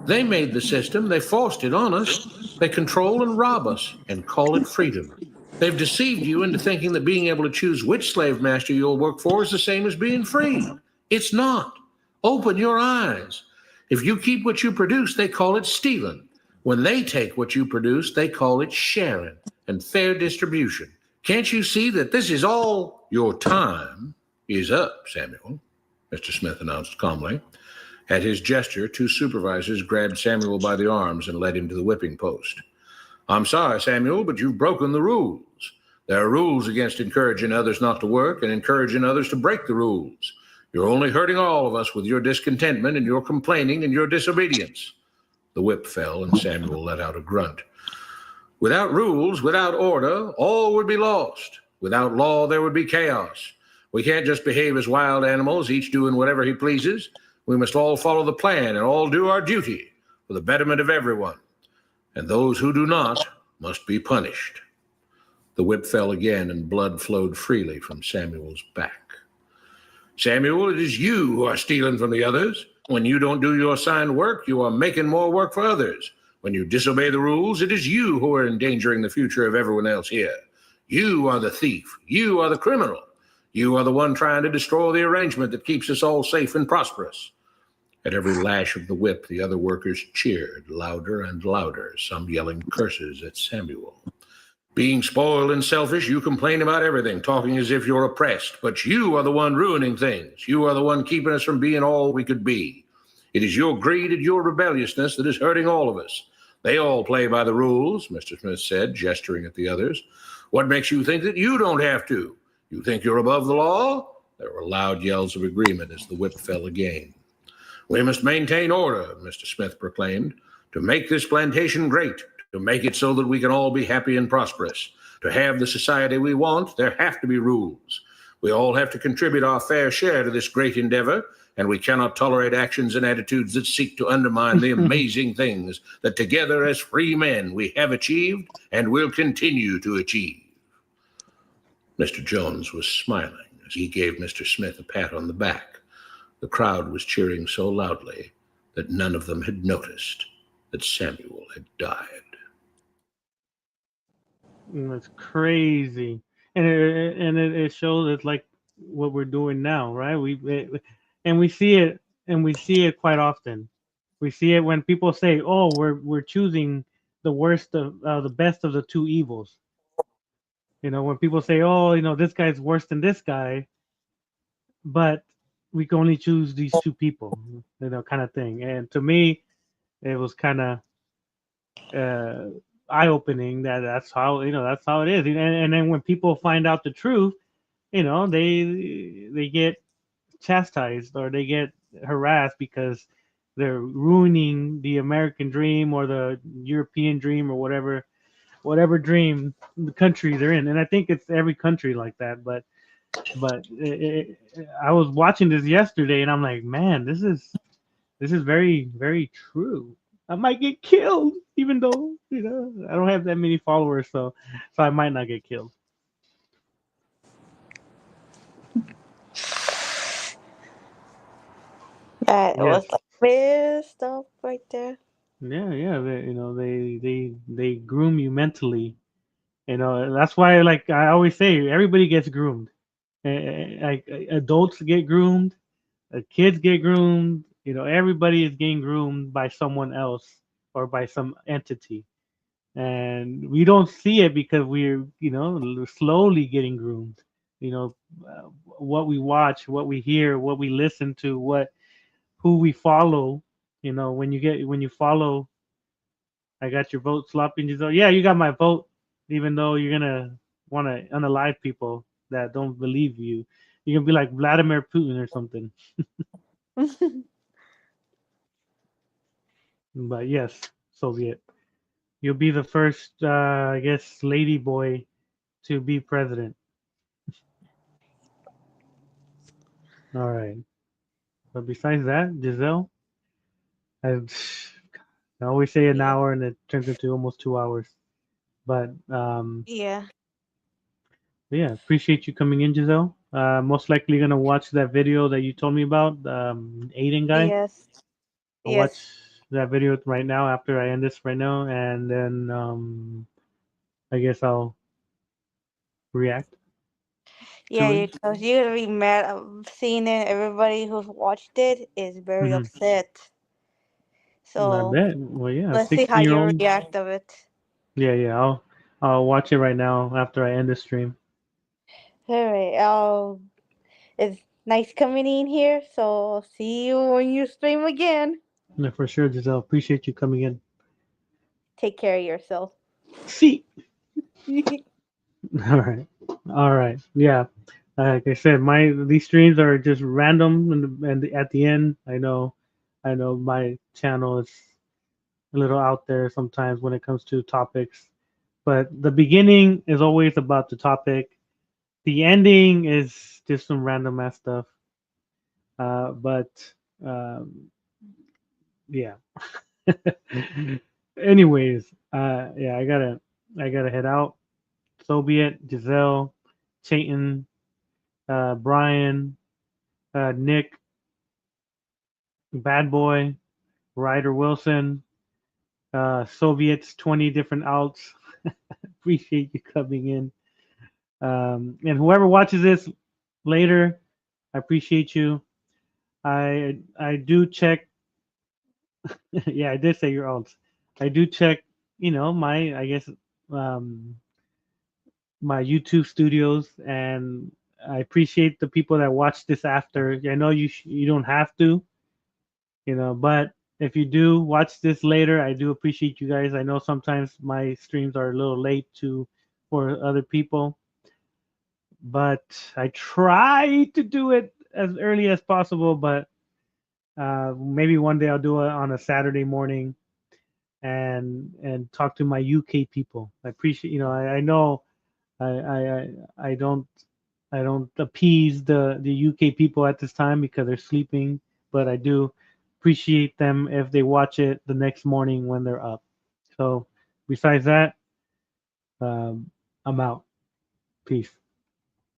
They made the system. They forced it on us. They control and rob us and call it freedom. They've deceived you into thinking that being able to choose which slave master you'll work for is the same as being free. It's not. Open your eyes. If you keep what you produce, they call it stealing. When they take what you produce, they call it sharing and fair distribution. Can't you see that this is all? Your time is up, Samuel, Mr. Smith announced calmly. At his gesture, 2 supervisors grabbed Samuel by the arms and led him to the whipping post. "I'm sorry, Samuel, but you've broken the rules. There are rules against encouraging others not to work and encouraging others to break the rules. You're only hurting all of us with your discontentment and your complaining and your disobedience." The whip fell, and Samuel let out a grunt. Without rules, without order, all would be lost. Without law, there would be chaos. We can't just behave as wild animals, each doing whatever he pleases. We must all follow the plan and all do our duty for the betterment of everyone. And those who do not must be punished. The whip fell again, and blood flowed freely from Samuel's back. Samuel, it is you who are stealing from the others. When you don't do your assigned work, you are making more work for others. When you disobey the rules, it is you who are endangering the future of everyone else here. You are the thief. You are the criminal. You are the one trying to destroy the arrangement that keeps us all safe and prosperous. At every lash of the whip, the other workers cheered louder and louder, some yelling curses at Samuel. Being spoiled and selfish, you complain about everything, talking as if you're oppressed. But you are the one ruining things. You are the one keeping us from being all we could be. It is your greed and your rebelliousness that is hurting all of us. They all play by the rules, Mr. Smith said, gesturing at the others. What makes you think that you don't have to? You think you're above the law? There were loud yells of agreement as the whip fell again. We must maintain order, Mr. Smith proclaimed, to make this plantation great, to make it so that we can all be happy and prosperous. To have the society we want, there have to be rules. We all have to contribute our fair share to this great endeavor, and we cannot tolerate actions and attitudes that seek to undermine the amazing things that together as free men we have achieved and will continue to achieve. Mr. Jones was smiling as he gave Mr. Smith a pat on the back. The crowd was cheering so loudly that none of them had noticed that Samuel had died. That's crazy, and it shows it's like what we're doing now, right? And we see it, quite often. We see it when people say, "Oh, we're choosing the worst of the best of the two evils." When people say, "Oh, this guy's worse than this guy," but we can only choose these two people, kind of thing. And to me, it was kind of uh, eye opening that that's how it is. And then when people find out the truth, they get chastised or they get harassed because they're ruining the American dream or the European dream or whatever dream the country they're in. And I think it's every country like that. But I was watching this yesterday and I'm like, man, this is very, very true. I might get killed, even though I don't have that many followers, so I might not get killed. That Yes. was like messed up right there. Yeah. They groom you mentally. That's why, like I always say, everybody gets groomed. Like adults get groomed, kids get groomed. Everybody is getting groomed by someone else or by some entity. And we don't see it because we're slowly getting groomed. you know what we watch, what we hear, what we listen to, who we follow. When you follow, I got your vote, sloppy, and you go, yeah, you got my vote, even though you're gonna want to unalive people that don't believe you. You're gonna be like Vladimir Putin or something. But yes, Soviet, you'll be the first, I guess, lady boy to be president. All right. But besides that, Giselle, I, I always say an Yeah. hour and it turns into almost 2 hours. But Yeah. yeah, appreciate you coming in, Giselle. Most likely gonna watch that video that you told me about, Aiden guy. Yes. I'll watch Yes. that video right now after I end this right now, and then I guess I'll react Yeah, to it. because you're gonna be mad of seeing it. Everybody who's watched it is very Hmm. upset. I So bet. Well, yeah, a let's see how 16-year you old. react of it. Yeah. I'll watch it right now after I end the stream. All right. It's nice coming in here. So see you when you stream again. Yeah, for sure, Giselle. Appreciate you coming in. Take care of yourself. See. All right. All right. Yeah. Like I said, my these streams are just random, and at the end, I know my channel is a little out there sometimes when it comes to topics. But the beginning is always about the topic. The ending is just some random ass stuff. But um, yeah. Anyways, yeah, I gotta head out. So be it. Giselle, Chayton, Brian, Nick, Bad Boy, Ryder Wilson, Soviets, 20 different outs. Appreciate you coming in. And whoever watches this later, I appreciate you. I do check. Yeah, I did say your alts. I do check. My I guess um, my YouTube studios, and I appreciate the people that watch this after. I know you don't have to, but if you do watch this later, I do appreciate you guys. I know sometimes my streams are a little late to for other people, but I try to do it as early as possible. But maybe one day I'll do it on a Saturday morning and talk to my UK people. I appreciate, I know I don't appease the UK people at this time because they're sleeping, but I do appreciate them if they watch it the next morning when they're up. So besides that, I'm out. Peace.